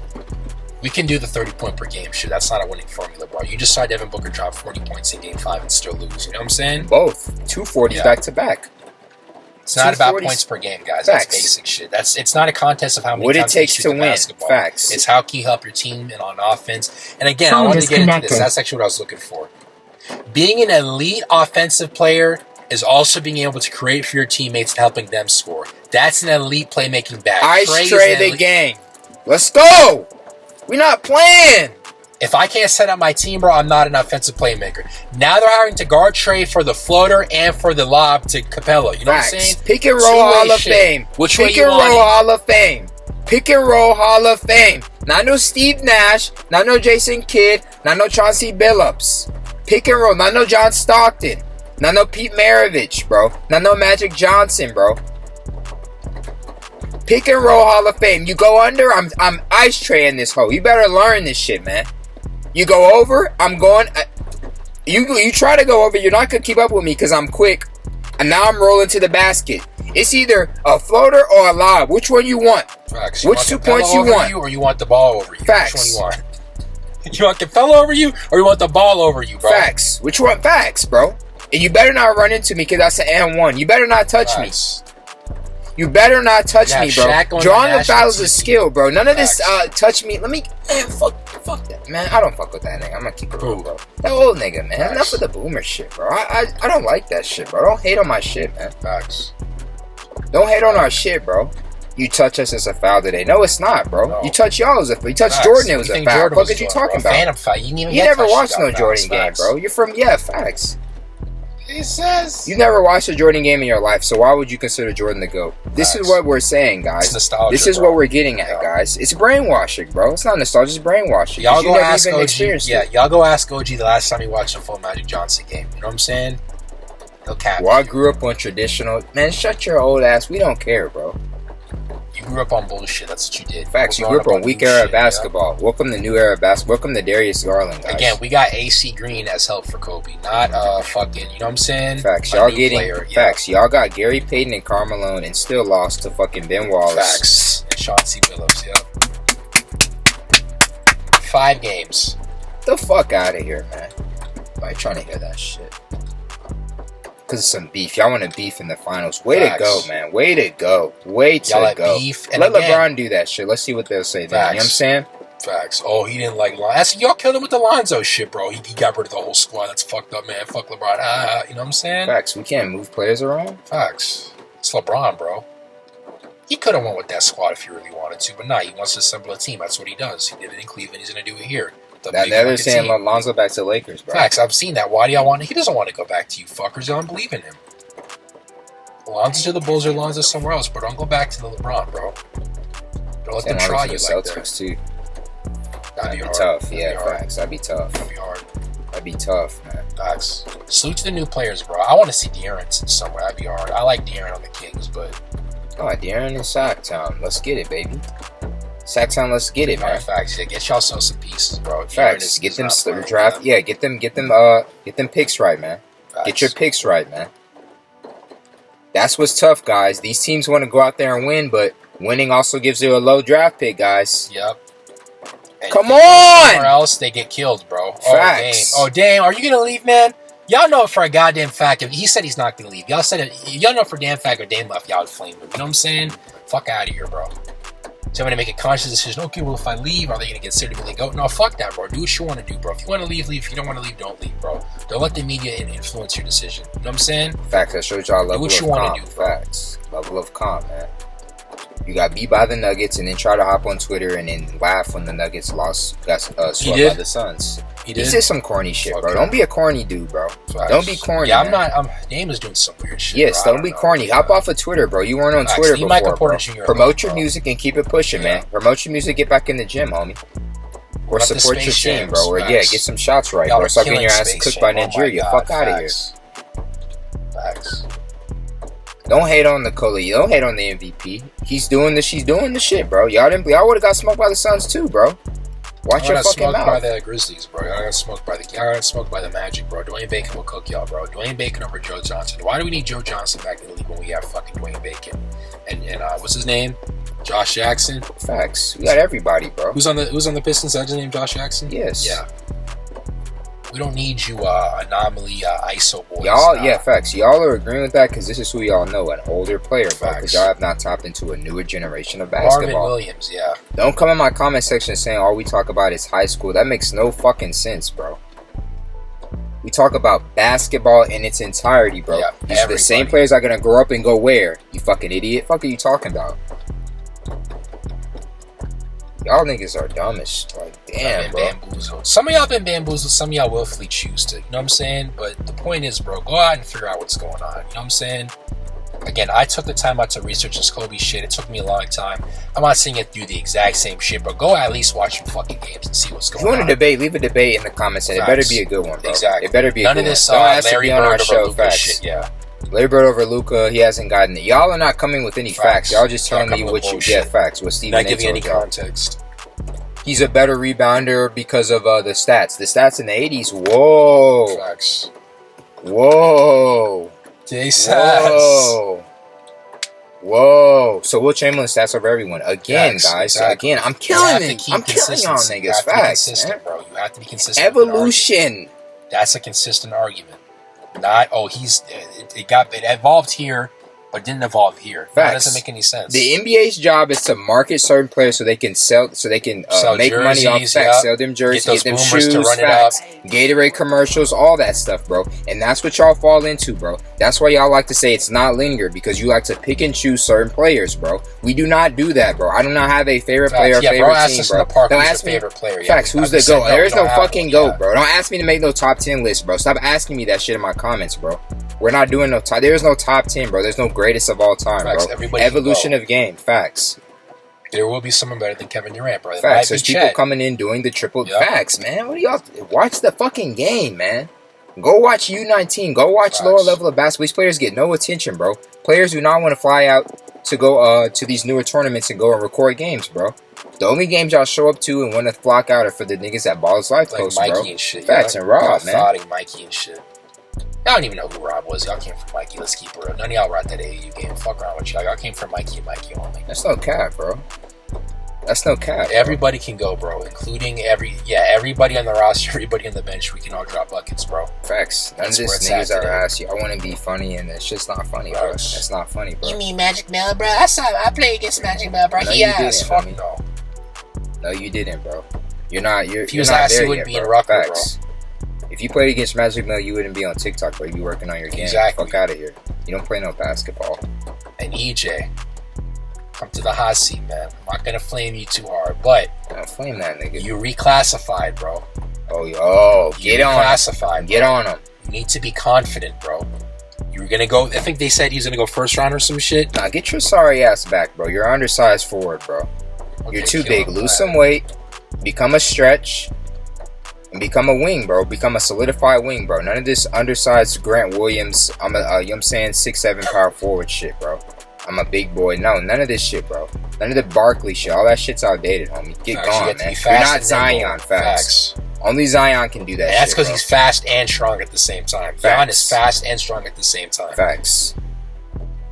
S1: We can do the 30-point-per-game shit. That's not a winning formula, bro. You just saw Devin Booker drop 40 points in Game 5 and still lose. You know what I'm saying?
S2: Both. 240s back-to-back.
S1: It's not about points per game, guys. Facts. That's basic shit. It's not a contest of how many times
S2: it takes
S1: you shoot
S2: to win.
S1: Basketball. Facts. It's how can you help your team and on offense. And again, I wanted to get into this. That's actually what I was looking for. Being an elite offensive player is also being able to create for your teammates and helping them score. That's an elite playmaking back.
S2: Ice tray the game. Let's go. We're not playing.
S1: If I can't set up my team, bro, I'm not an offensive playmaker. Now they're hiring to guard Trey for the floater and for the lob to Capella. You know what I'm saying?
S2: Pick and roll Hall of Fame.
S1: Which way you want it?
S2: Pick and roll Hall of Fame. Pick and roll Hall of Fame. Not no Steve Nash. Not no Jason Kidd. Not no Chauncey Billups. Pick and roll. Not no John Stockton. Not no Pete Maravich, bro. Not no Magic Johnson, bro. Pick and roll Hall of Fame. You go under, I'm ice traying this hoe. You better learn this shit, man. You go over, I'm going. You try to go over, you're not going to keep up with me because I'm quick. And now I'm rolling to the basket. It's either a floater or a lob. Which one you want?
S1: Facts.
S2: Which 2 points you want?
S1: Or you want the ball over you?
S2: Facts.
S1: Which one you want? You want Capella over you or you want the ball over you, bro?
S2: Facts. Which one? Facts, bro. And you better not run into me because that's an N1. You better not touch me. You better not touch me, bro. Drawing the foul is a skill, bro. None of this touch me. Man, fuck that, man. I don't fuck with that nigga. I'm gonna keep it real, bro. That old nigga, man. Facts. Enough of the boomer shit, bro. I don't like that shit, bro. Don't hate on my shit, man.
S1: Facts.
S2: Don't hate on our shit, bro. You touch us as a foul today. No, it's not, bro. No. You touch y'all as a foul. You touch Jordan, it was a foul. What are you talking about?
S1: Phantom fight. You
S2: never watched no Jordan game, bro. You're from, facts.
S1: He says
S2: you never watched a Jordan game in your life, so why would you consider Jordan the GOAT? This is what we're saying, guys.
S1: It's nostalgia,
S2: this is what we're getting at, guys. It's brainwashing, bro. It's not nostalgia, it's brainwashing.
S1: Y'all go ask OG. Y'all go ask OG the last time he watched a full Magic Johnson game. You know what I'm saying? He'll cap.
S2: Well, I grew up on traditional. Man, shut your old ass. We don't care, bro.
S1: You grew up on bullshit. That's what you did.
S2: Facts. You grew up on weak era basketball. Yeah. Welcome to new era basketball. Welcome to Darius Garland, guys.
S1: Again, we got AC Green as help for Kobe, not fucking. You know what I'm saying?
S2: Facts. Y'all getting facts. Y'all got Gary Payton and Karl Malone and still lost to fucking Ben Wallace.
S1: Facts. And Chauncey Billups. Yep. 5 games.
S2: Get the fuck out of here, man. I ain't trying to hear that shit. Because of some beef. Y'all want to beef in the finals. Way to go, man. Way to go. Way to go.
S1: Beef.
S2: And let LeBron do that shit. Let's see what they'll say then. You know what I'm saying?
S1: Facts. Oh, he didn't like Lonzo. Y'all killed him with the Lonzo shit, bro. He got rid of the whole squad. That's fucked up, man. Fuck LeBron. You know what I'm saying?
S2: Facts. We can't move players around.
S1: Facts. It's LeBron, bro. He could have won with that squad if he really wanted to, but nah, he wants to assemble a team. That's what he does. He did it in Cleveland. He's going to do it here. the
S2: Now
S1: big
S2: they're
S1: market
S2: saying
S1: team.
S2: Lonzo back to Lakers, bro.
S1: Facts. I've seen that. Why do y'all want? He doesn't want to go back to you fuckers. I don't believe in him. Lonzo to the Bulls or Lonzo somewhere else, but don't go back to the LeBron, bro. Don't let them try you like
S2: Celtics
S1: that.
S2: too.
S1: That'd be hard.
S2: tough.
S1: That'd
S2: Yeah,
S1: be hard.
S2: facts. That'd be tough.
S1: That'd be hard.
S2: That'd be tough, man.
S1: Facts. Salute to the new players, bro. I want to see De'Aaron somewhere. That'd be hard. I like De'Aaron on the Kings, but
S2: Oh, De'Aaron in Sacktown. Let's get it, baby. Sacktown, let's get it, man.
S1: facts. Yeah, get y'all some pieces, bro. De'Aaron
S2: Facts.
S1: is
S2: Get them
S1: not playing
S2: draft.
S1: with them.
S2: Yeah, get them picks right, man.
S1: Facts.
S2: Get your picks right, man. That's what's tough, guys. These teams want to go out there and win, but winning also gives you a low draft pick, guys.
S1: Yep. And
S2: Come
S1: if they go somewhere
S2: on!
S1: else, they get killed, bro.
S2: Facts.
S1: Oh, Dame, are you gonna leave, man? Y'all know for a goddamn fact. He said he's not gonna leave. Y'all said it. Y'all know for a damn fact if Dame left, y'all would flame him. You know what I'm saying? Fuck out of here, bro. So I'm gonna make a conscious decision. Okay, well, if I leave, are they gonna consider me to go? No, fuck that, bro. Do what you want to do, bro. If you want to leave, leave. If you don't want to leave, don't leave, bro. Don't let the media influence your decision. You know what I'm saying?
S2: Facts. That shows y'all level
S1: what you
S2: of
S1: wanna
S2: calm.
S1: do, bro.
S2: Facts. Level of calm, man. You got beat by the Nuggets and then try to hop on Twitter and then laugh when the Nuggets got swept by the Suns.
S1: He
S2: He
S1: did.
S2: said some corny shit, bro.
S1: Okay.
S2: Don't be a corny dude, bro.
S1: Facts.
S2: Don't be corny.
S1: Yeah,
S2: man.
S1: Dame is doing some weird shit.
S2: Yes,
S1: bro. I
S2: don't be
S1: know.
S2: corny.
S1: Yeah.
S2: Hop off of Twitter, bro. You weren't on
S1: Facts.
S2: Twitter
S1: Leave Michael
S2: before,
S1: Porter
S2: bro.
S1: Jr.
S2: Promote
S1: alone,
S2: your
S1: bro.
S2: music and keep it pushing,
S1: Yeah.
S2: man. Promote your music, get back in the gym, homie. Or
S1: Let the
S2: support your
S1: Space
S2: team,
S1: Jams.
S2: bro. Or yeah,
S1: Facts.
S2: get some shots right,
S1: Y'all
S2: bro.
S1: are
S2: Stop getting
S1: killing
S2: your ass
S1: Space
S2: cooked
S1: Jam.
S2: by
S1: Oh my
S2: Nigeria.
S1: God,
S2: Fuck out of here.
S1: Facts.
S2: Don't hate on the Cole. Don't hate on the MVP. He's doing the. She's doing the shit, bro. Y'all would have got smoked by the Suns too, bro. Watch
S1: Y'all
S2: your
S1: got
S2: fucking
S1: smoked by
S2: mouth.
S1: the Grizzlies, bro. Y'all got smoked by the Magic, bro. Dwayne Bacon will cook y'all, bro. Dwayne Bacon over Joe Johnson. Why do we need Joe Johnson back in the league when we have fucking Dwayne Bacon and what's his name? Josh Jackson.
S2: Facts. We got everybody, bro.
S1: Who's on the Pistons? That's his name, Josh Jackson.
S2: Yes.
S1: Yeah. We don't need you, anomaly, ISO boys.
S2: Y'all, yeah, facts. Y'all are agreeing with that because this is who y'all know, an older player, bro. Because
S1: Facts.
S2: y'all have not tapped into a newer generation of
S1: Marvin
S2: basketball.
S1: Williams, yeah.
S2: Don't come in my comment section saying all we talk about is high school. That makes no fucking sense, bro. We talk about basketball in its entirety, bro.
S1: Yeah,
S2: These are the same
S1: everybody.
S2: players that are gonna grow up and go where? You fucking idiot. Fuck are you talking about? Y'all niggas are dumb as like damn,
S1: Been
S2: bro.
S1: bamboozled. Some of y'all been bamboozled. Some of y'all willfully choose to. You know what I'm saying? But the point is, bro, go out and figure out what's going on. You know what I'm saying? Again, I took the time out to research this Kobe shit. It took me a long time. I'm not saying it through the exact same shit, but go at least watch some fucking games and see what's
S2: If
S1: going
S2: you
S1: on.
S2: want to debate, leave a debate in the comments, and it better
S1: Facts.
S2: be a good one, bro.
S1: Exactly.
S2: It better be a
S1: None
S2: good
S1: of this
S2: one. Don't ask to
S1: Larry
S2: be on
S1: Bird
S2: our
S1: over
S2: show.
S1: Luka
S2: Facts.
S1: shit. Yeah.
S2: Larry Bird over Luka, he hasn't gotten it. Y'all are not coming with any facts.
S1: Facts.
S2: Y'all just
S1: Y'all
S2: telling me
S1: coming
S2: what
S1: with
S2: you
S1: bullshit.
S2: get facts. What Stephen
S1: Not
S2: A.
S1: giving any
S2: told y'all.
S1: context.
S2: He's a better rebounder because of the stats. The stats in the 80s. Whoa.
S1: Facts.
S2: Whoa.
S1: Whoa.
S2: Whoa. So Will Chamberlain stats over everyone. Again,
S1: Facts,
S2: guys.
S1: exactly.
S2: Again, I'm
S1: You
S2: killing
S1: have to
S2: it.
S1: keep
S2: I'm killing y'all
S1: consistency. You
S2: niggas.
S1: have to be
S2: Facts,
S1: consistent,
S2: man.
S1: bro. You have to be consistent. with an argument.
S2: Evolution.
S1: That's a consistent argument. Not it evolved here, but didn't evolve here. That
S2: Facts.
S1: doesn't make any sense.
S2: The NBA's job is to market certain players so they can sell make money off
S1: jerseys,
S2: facts,
S1: yeah.
S2: sell them jerseys,
S1: Get those
S2: get them
S1: boomers
S2: shoes,
S1: to run
S2: facts,
S1: it
S2: Gatorade commercials, all that stuff, bro. And that's what y'all fall into, bro. That's why y'all like to say it's not linear because you like to pick and choose certain players, bro. We do not do that, bro. I do not have a favorite player or
S1: Yeah,
S2: favorite
S1: bro, ask
S2: team,
S1: us
S2: bro.
S1: in the park
S2: Don't
S1: who's
S2: ask
S1: your
S2: me.
S1: favorite player. Yeah.
S2: Facts, who's
S1: I
S2: the
S1: just said
S2: GOAT?
S1: no,
S2: There's
S1: we
S2: no
S1: don't have
S2: fucking
S1: one,
S2: GOAT,
S1: yeah.
S2: bro. Don't ask me to make no top 10 list, bro. Stop asking me that shit in my comments, bro. We're not doing no top. There's no top 10, bro. There's no greatest of all time,
S1: Facts,
S2: bro.
S1: everybody can
S2: Evolution
S1: go.
S2: of game. Facts.
S1: There will be someone better than Kevin Durant, bro. It
S2: Facts.
S1: might be
S2: There's people
S1: Chet.
S2: coming in doing the triple.
S1: Yep.
S2: Facts, man. What do y'all watch the fucking game, man? Go watch U19. Go watch
S1: Facts.
S2: lower level of basketball. These players get no attention, bro. Players do not want to fly out to go to these newer tournaments and go and record games, bro. The only games y'all show up to and want to flock out are for the niggas that Ball is Life
S1: Like
S2: post,
S1: Mikey
S2: bro.
S1: and shit.
S2: Facts and Rob, man.
S1: Fighting Mikey and shit. Y'all don't even know who Rob was. Y'all came from Mikey. Let's keep it real. None of y'all were at that AAU game. Fuck around with y'all. Y'all came from Mikey and Mikey only.
S2: That's no cap, bro. That's no cap. bro.
S1: Everybody can go, bro, including everybody on the roster, everybody on the bench. We can all drop buckets, bro.
S2: Facts. None of
S1: That's where
S2: this
S1: it's
S2: niggas
S1: at
S2: ever
S1: today.
S2: ask you. I want to be funny, and it's just not funny, bro.
S1: Facts.
S2: That's not funny, bro.
S1: You mean Magic Mel, bro? I play against Magic Mel, bro.
S2: No,
S1: He
S2: you
S1: ass.
S2: didn't,
S1: Fuck
S2: homie.
S1: no.
S2: No, you didn't, bro. You're not. You're.
S1: If he
S2: you're
S1: was
S2: not
S1: asked,
S2: there
S1: he wouldn't
S2: yet,
S1: be in
S2: bro.
S1: Rucker,
S2: Facts. If you played against Magic Mel, you wouldn't be on TikTok, bro. You'd be working on your game.
S1: Exactly.
S2: Fuck out of here. You don't play no basketball.
S1: And EJ, come to the hot seat, man. I'm not gonna flame you too hard, but
S2: Don't flame that nigga.
S1: you reclassified, bro.
S2: Get on
S1: classified.
S2: Get on him.
S1: You need to be confident, bro. You were gonna go. I think they said he's gonna go first round or some shit.
S2: Nah, get your sorry ass back, bro. You're undersized forward, bro.
S1: Okay,
S2: You're too big. Lose some weight. Become a stretch. And become a wing, bro. Become a solidified wing, bro. None of this undersized Grant Williams, you know what I'm saying, 6'7" power forward shit, bro. I'm a big boy. No, none of this shit, bro. None of the Barkley shit. All that shit's outdated, homie. Get gone, man. You're not Zion, facts. Only Zion can do that shit,
S1: that's because he's fast and strong at the same time. Zion is fast and strong at the same time.
S2: Facts.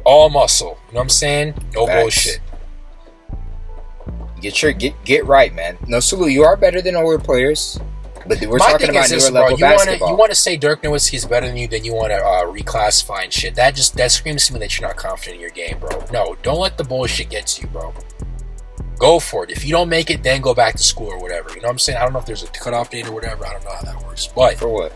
S1: All muscle. You know what I'm saying? No bullshit.
S2: Get right, man. No, salute. You are better than older players. But we're talking about newer level basketball.
S1: You want to say Dirk Nowitzki is better than you, then you want to reclassify and shit. That screams to me that you're not confident in your game, bro. No, don't let the bullshit get to you, bro. Go for it. If you don't make it, then go back to school or whatever. You know what I'm saying? I don't know if there's a cutoff date or whatever. I don't know how that works. But
S2: for what?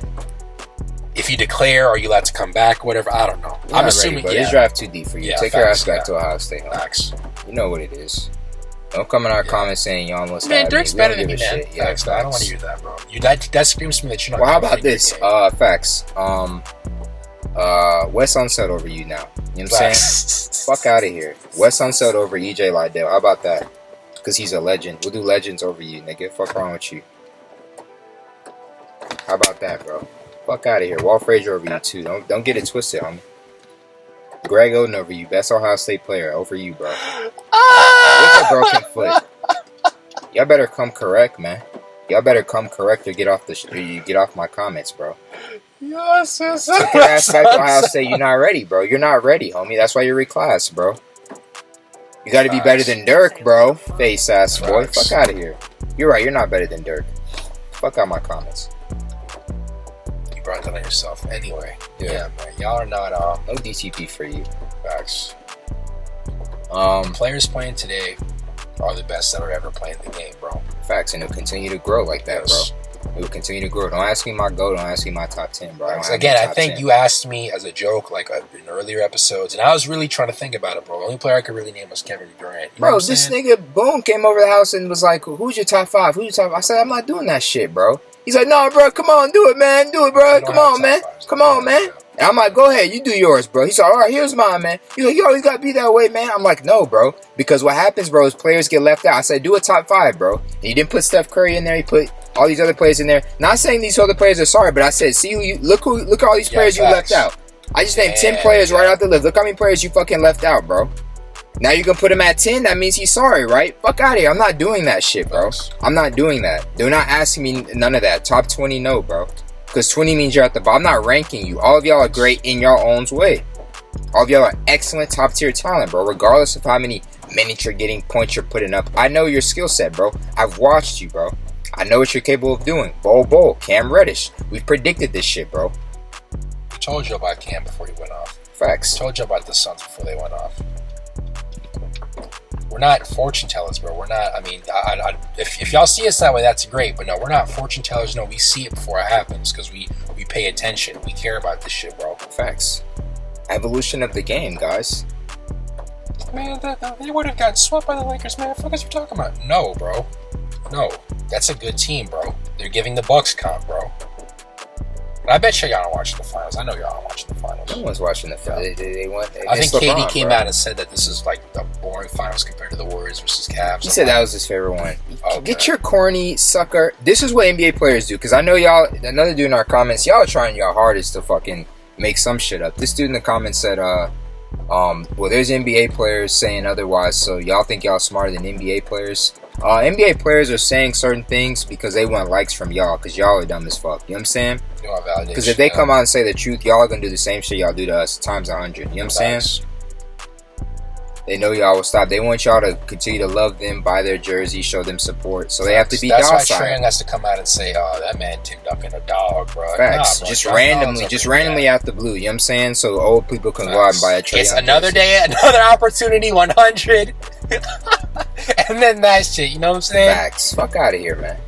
S1: If you declare, are you allowed to come back or whatever? I don't know. I'm assuming,
S2: this draft too deep for you. Take your ass back to Ohio State.
S1: Facts.
S2: You know what it is. Don't come in our comments saying you almost
S1: man, Dirk's better than me, man. Facts. I don't want to hear that, bro. That screams to me that you're not.
S2: Well, how about this? Facts. Wes Unseld over you now. You know what I'm saying? Fuck out of here. Wes Unseld over EJ Liddell. How about that? Because he's a legend. We'll do legends over you, nigga. Fuck wrong with you. How about that, bro? Fuck out of here. Walt Frazier over you too. Don't get it twisted, homie. Greg Oden over you. Best Ohio State player over you, bro. With a broken foot. Y'all better come correct, man. Y'all better come correct or get off my comments, bro.
S1: Yes.
S2: Take your ass back to Ohio State. You're not ready, bro. You're not ready, homie. That's why you're reclassed, bro. You got to be better than Dirk, bro. Face ass boy. Fuck out of here. You're right. You're not better than Dirk. Fuck out my comments.
S1: You brought that on yourself. Anyway. Yeah, man. Y'all are not
S2: no DTP for you.
S1: Facts. Players playing today are the best that are ever playing the game, bro.
S2: Facts, and it'll continue to grow like that, bro. It will continue to grow. Don't ask me my goal. Don't ask me my top 10, bro.
S1: Again, I think you asked me as a joke, like in earlier episodes, and I was really trying to think about it, bro. The only player I could really name was Kevin Durant. You
S2: bro, this nigga Boone came over the house and was like, "Who's your top 5? Who's your top 5? I said, "I'm not doing that shit, bro." He's like, "No, bro, come on, do it, man. Do it, bro. Come on, man. Come on, man." And I'm like, "Go ahead, you do yours, bro." He's like, "All right, here's mine, man." He's like, "You always gotta be that way, man." I'm like, "No, bro," because what happens, bro, is players get left out. I said, "Do a top 5, bro." And he didn't put Steph Curry in there. He put all these other players in there. Not saying these other players are sorry, but I said, look at all these players you left out. I just named 10 players right out the list. Look how many players you fucking left out, bro. Now you're gonna put him at 10. That means he's sorry, right? Fuck out of here. I'm not doing that shit, bro. I'm not doing that. They're not asking me none of that. Top 20, no, bro. Because 20 means you're at the bottom. I'm not ranking you. All of y'all are great in your own way. All of y'all are excellent top tier talent, bro. Regardless of how many minutes you're getting, points you're putting up. I know your skill set, bro. I've watched you, bro. I know what you're capable of doing. Bol, Cam Reddish. We've predicted this shit, bro.
S1: We told you about Cam before he went off.
S2: Facts.
S1: Told you about the Suns before they went off. We're not fortune tellers, bro. We're not. I mean, if y'all see us that way, that's great. But no, we're not fortune tellers. No, we see it before it happens because we pay attention. We care about this shit, bro.
S2: Facts. Evolution of the game, guys.
S1: Man, they would have gotten swept by the Lakers, man. What the fuck are you talking about? No, bro. No, that's a good team, bro. They're giving the Bucks comp, bro. I bet you y'all don't watch the finals. I know y'all don't watch the finals.
S2: No one's watching the finals. They
S1: I think KD came out and said that this is like the boring finals compared to the Warriors versus Cavs.
S2: He said that was his favorite one. Okay. Get your corny sucker. This is what NBA players do. Because I know y'all, another dude in our comments, y'all are trying your hardest to fucking make some shit up. This dude in the comments said, well, there's NBA players saying otherwise, so y'all think y'all smarter than NBA players. NBA players are saying certain things because they want likes from y'all, because y'all are dumb as fuck. You know what I'm saying? Because if they come out and say the truth, y'all are going to do the same shit y'all do to us times 100. You know what I'm saying? They know y'all will stop. They want y'all to continue to love them, buy their jersey, show them support. So they have to be docile.
S1: That's why Trae has to come out and say, "Oh, that man Tim Duncan a dog, bro."
S2: Facts. Nah, bro. Just randomly out the blue. You know what I'm saying? So old people can go out and buy a Trae.
S1: It's another day, another opportunity, 100, and then that shit. You know what I'm saying?
S2: Facts. Fuck out of here, man.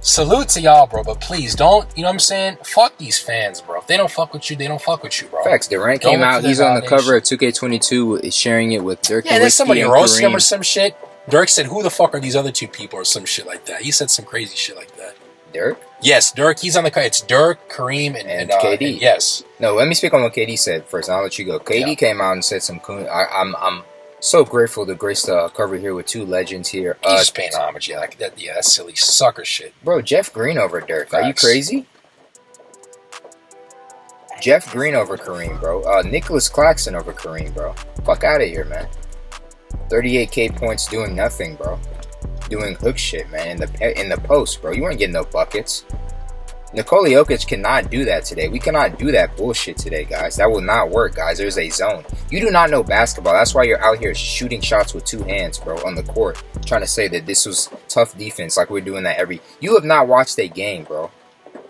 S1: Salute to y'all, bro, but please don't, you know what I'm saying? Fuck these fans, bro. If they don't fuck with you, they don't fuck with you, bro.
S2: Facts. Durant came out, he's on the cover of 2K22, sharing it with Dirk.
S1: Yeah, there's somebody roasting him or some shit. Dirk said, "Who the fuck are these other two people?" or some shit like that. He said some crazy shit like that.
S2: Dirk?
S1: Yes, Dirk. He's on the cut. It's Dirk, Kareem, and
S2: KD.
S1: and yes.
S2: No, let me speak on what KD said first, and I'll let you go. KD came out and said some. I'm so grateful to grace the cover here with two legends here.
S1: He's just paying homage. Yeah, like that. Yeah, that's silly sucker shit.
S2: Bro, Jeff Green over Dirk.
S1: Facts.
S2: Are you crazy? Jeff Green over Kareem, bro. Nicholas Claxton over Kareem, bro. Fuck out of here, man. 38K points doing nothing, bro. Doing hook shit, man. In the post, bro. You weren't getting no buckets. Nikola Jokic cannot do that today. We cannot do that bullshit today, guys. That will not work, guys. There's a zone. You do not know basketball. That's why you're out here shooting shots with two hands, bro, on the court. Trying to say that this was tough defense like we're doing that every... You have not watched a game, bro.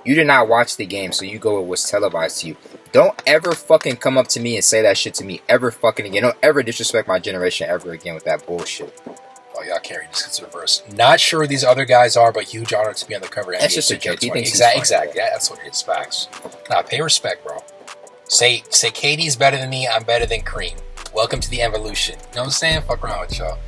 S2: You did not watch the game, so you go with what's televised to you. Don't ever fucking come up to me and say that shit to me ever fucking again. Don't ever disrespect my generation ever again with that bullshit.
S1: Oh, y'all carry this. It's reverse. Not sure who these other guys are, but huge honor to be on the cover.
S2: That's just a joke. He thinks
S1: exactly. Yeah, that's what it is. Facts. Nah, pay respect, bro. Say KD's better than me. I'm better than Kareem. Welcome to the evolution. You know what I'm saying? Fuck around with y'all.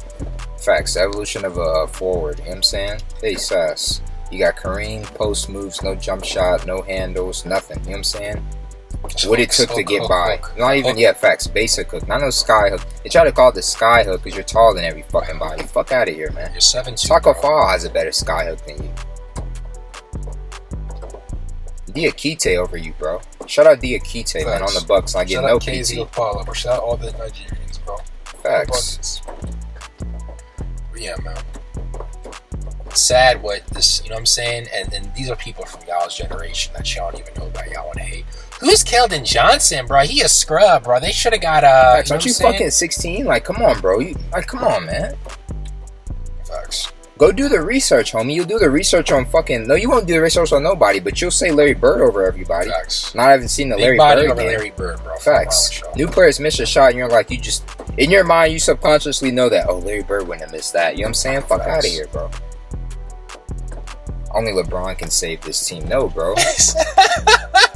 S2: Facts. The evolution of a forward. You know what I'm saying? Hey, sass. You got Kareem, post moves, no jump shot, no handles, nothing. You know what I'm saying? What it took to get by. Not even yet, facts. Basic hook. Not no sky hook. They try to call it the sky hook because you're taller than every fucking body. Fuck out of here, man.
S1: You're 7'2".
S2: Taco Fall has a better sky hook than you. Diakite over you, bro. Shout out Diakite, man, on the Bucks. I get no PT.
S1: Shout out all the Nigerians, bro.
S2: Facts.
S1: Yeah, man. Sad what this, you know what I'm saying? And these are people from y'all's generation that y'all don't even know about. Y'all want to hate. Who's Keldon Johnson, bro? He a scrub, bro. They should have got
S2: Facts. Aren't you fucking 16? Like, come on, bro. Come on, man.
S1: Facts.
S2: Go do the research, homie. You'll do the research on fucking... No, you won't do the research on nobody, but you'll say Larry Bird over everybody.
S1: Facts.
S2: Not having seen the Larry
S1: Bird
S2: game.
S1: Larry Bird, bro.
S2: Facts. New players miss a shot, and you're like, you just... In your mind, you subconsciously know that, oh, Larry Bird wouldn't have missed that. You know what I'm saying? Fuck out of here, bro. Only LeBron can save this team. No, bro.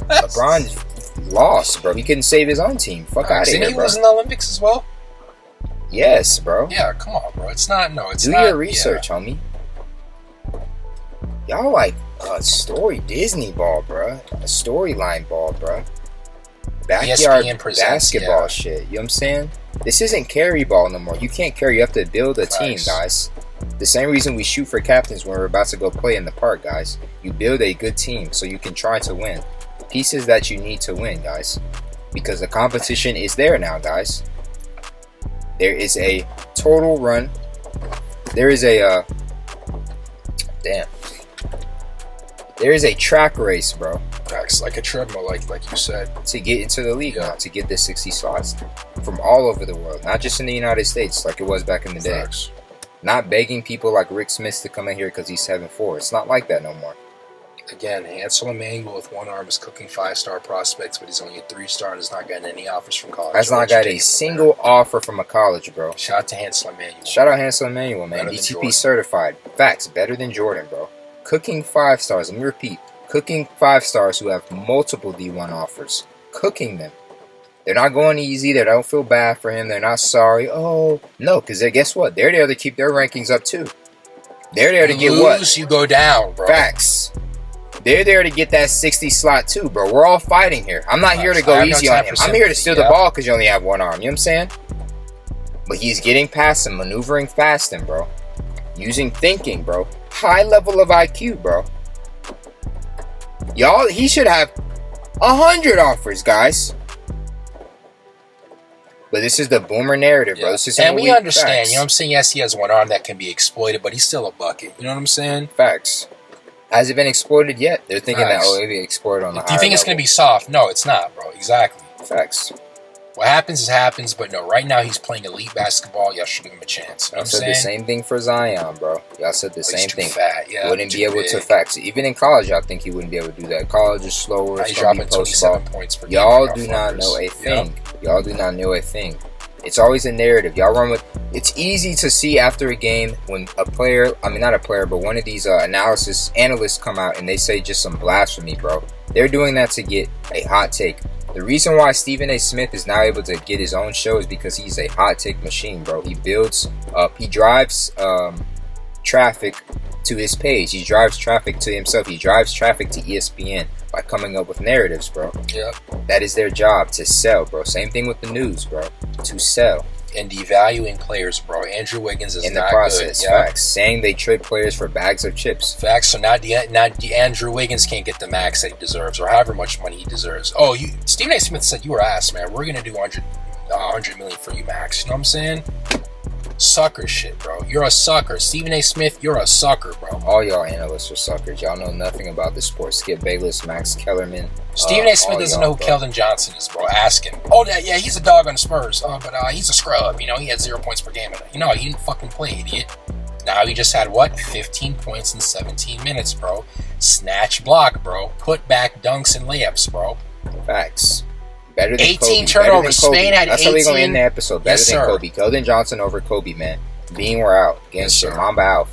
S2: LeBron lost, bro. He couldn't save his own team. Fuck out of here, bro.
S1: He was in the Olympics as well?
S2: Yes, bro.
S1: Yeah, come on, bro. It's not... No, it's
S2: Do
S1: not...
S2: Do your research, homie. Y'all like a story Disney ball, bro. A storyline ball, bro. Backyard basketball shit. You know what I'm saying? This isn't carry ball no more. You can't carry. You have to build a team, guys. The same reason we shoot for captains when we're about to go play in the park, guys. You build a good team so you can try to win. Pieces that you need to win, guys. Because the competition is there now, guys. There is a total run. There is a... Damn. There is a track race, bro.
S1: Facts. Like a treadmill, like you said.
S2: To get into the league now. To get the 60 slots. From all over the world. Not just in the United States like it was back in the day.
S1: Facts.
S2: Not begging people like Rick Smith to come in here because he's 7'4". It's not like that no more.
S1: Again, Hansel Emmanuel with one arm is cooking 5-star prospects, but he's only a 3-star and has not gotten any offers from college.
S2: Has not got a single offer from a college, bro.
S1: Shout out to Hansel Emmanuel.
S2: Shout out Hansel Emmanuel, man. DTP certified. Facts. Better than Jordan, bro. Cooking 5 stars. Let me repeat. Cooking 5 stars who have multiple D1 offers. Cooking them. They're not going easy. They don't feel bad for him. They're not sorry. Oh, no, because guess what? They're there to keep their rankings up, too. They're there to get what?
S1: You go down, bro.
S2: Facts. They're there to get that 60 slot, too, bro. We're all fighting here. I'm not here to go easy on him. I'm here to steal the ball because you only have one arm. You know what I'm saying? But he's getting past him, maneuvering fast, bro. Using thinking, bro. High level of IQ, bro. Y'all, he should have 100 offers, guys. But this is the boomer narrative, bro. This is
S1: and we understand, facts. You know what I'm saying? Yes, he has one arm that can be exploited, but he's still a bucket. You know what I'm saying?
S2: Facts. Has it been exploited yet? They're thinking that, oh, it'll be exploited on the higher
S1: Do you think it's going to be soft? No, it's not, bro. Exactly.
S2: Facts.
S1: What happens happens, but no, right now he's playing elite basketball. Y'all should give him a chance. You know what I'm saying?
S2: The same thing for Zion, bro. Y'all said the same thing.
S1: Fat. Yeah,
S2: wouldn't be able to facts. Even in college, y'all think he wouldn't be able to do that. College is slower.
S1: He's dropping 27 points per game.
S2: Y'all do not know a thing. Y'all do not know a thing. It's always a narrative. Y'all run with... It's easy to see after a game when a player... I mean, not a player, but one of these analysts come out and they say just some blasphemy, bro. They're doing that to get a hot take. The reason why Stephen A. Smith is now able to get his own show is because he's a hot take machine, bro. He builds up... He drives traffic to his page. He drives traffic to himself. He drives traffic to ESPN by coming up with narratives, bro.
S1: Yep.
S2: That is their job, to sell, bro. Same thing with the news, bro. To sell.
S1: And devaluing players, bro. Andrew Wiggins is
S2: in the
S1: not
S2: process.
S1: Good. Yeah.
S2: Facts. Saying they trade players for bags of chips.
S1: Facts. So now Andrew Wiggins can't get the max that he deserves, or however much money he deserves. Oh, Stephen A. Smith said you were ass, man. We're gonna do 100 million for you, max. You know what I'm saying? Sucker shit, bro. You're a sucker. Stephen A. Smith, you're a sucker, bro.
S2: All y'all analysts are suckers. Y'all know nothing about the sport. Skip Bayless, Max Kellerman.
S1: Stephen A. Smith doesn't know who Keldon Johnson is, bro. Ask him. Oh, yeah, he's a dog on the Spurs. But he's a scrub. You know, he had 0 points per game. You know, he didn't fucking play, idiot. Now he just had, 15 points in 17 minutes, bro. Snatch block, bro. Put back dunks and layups, bro.
S2: Facts. Better than
S1: 18
S2: Kobe.
S1: turnovers. Spain had 18.
S2: That's how we're going to end the episode. Better
S1: yes,
S2: than
S1: sir.
S2: Kobe. Keldon Johnson over Kobe, man. Being we're out. Against your Mamba out.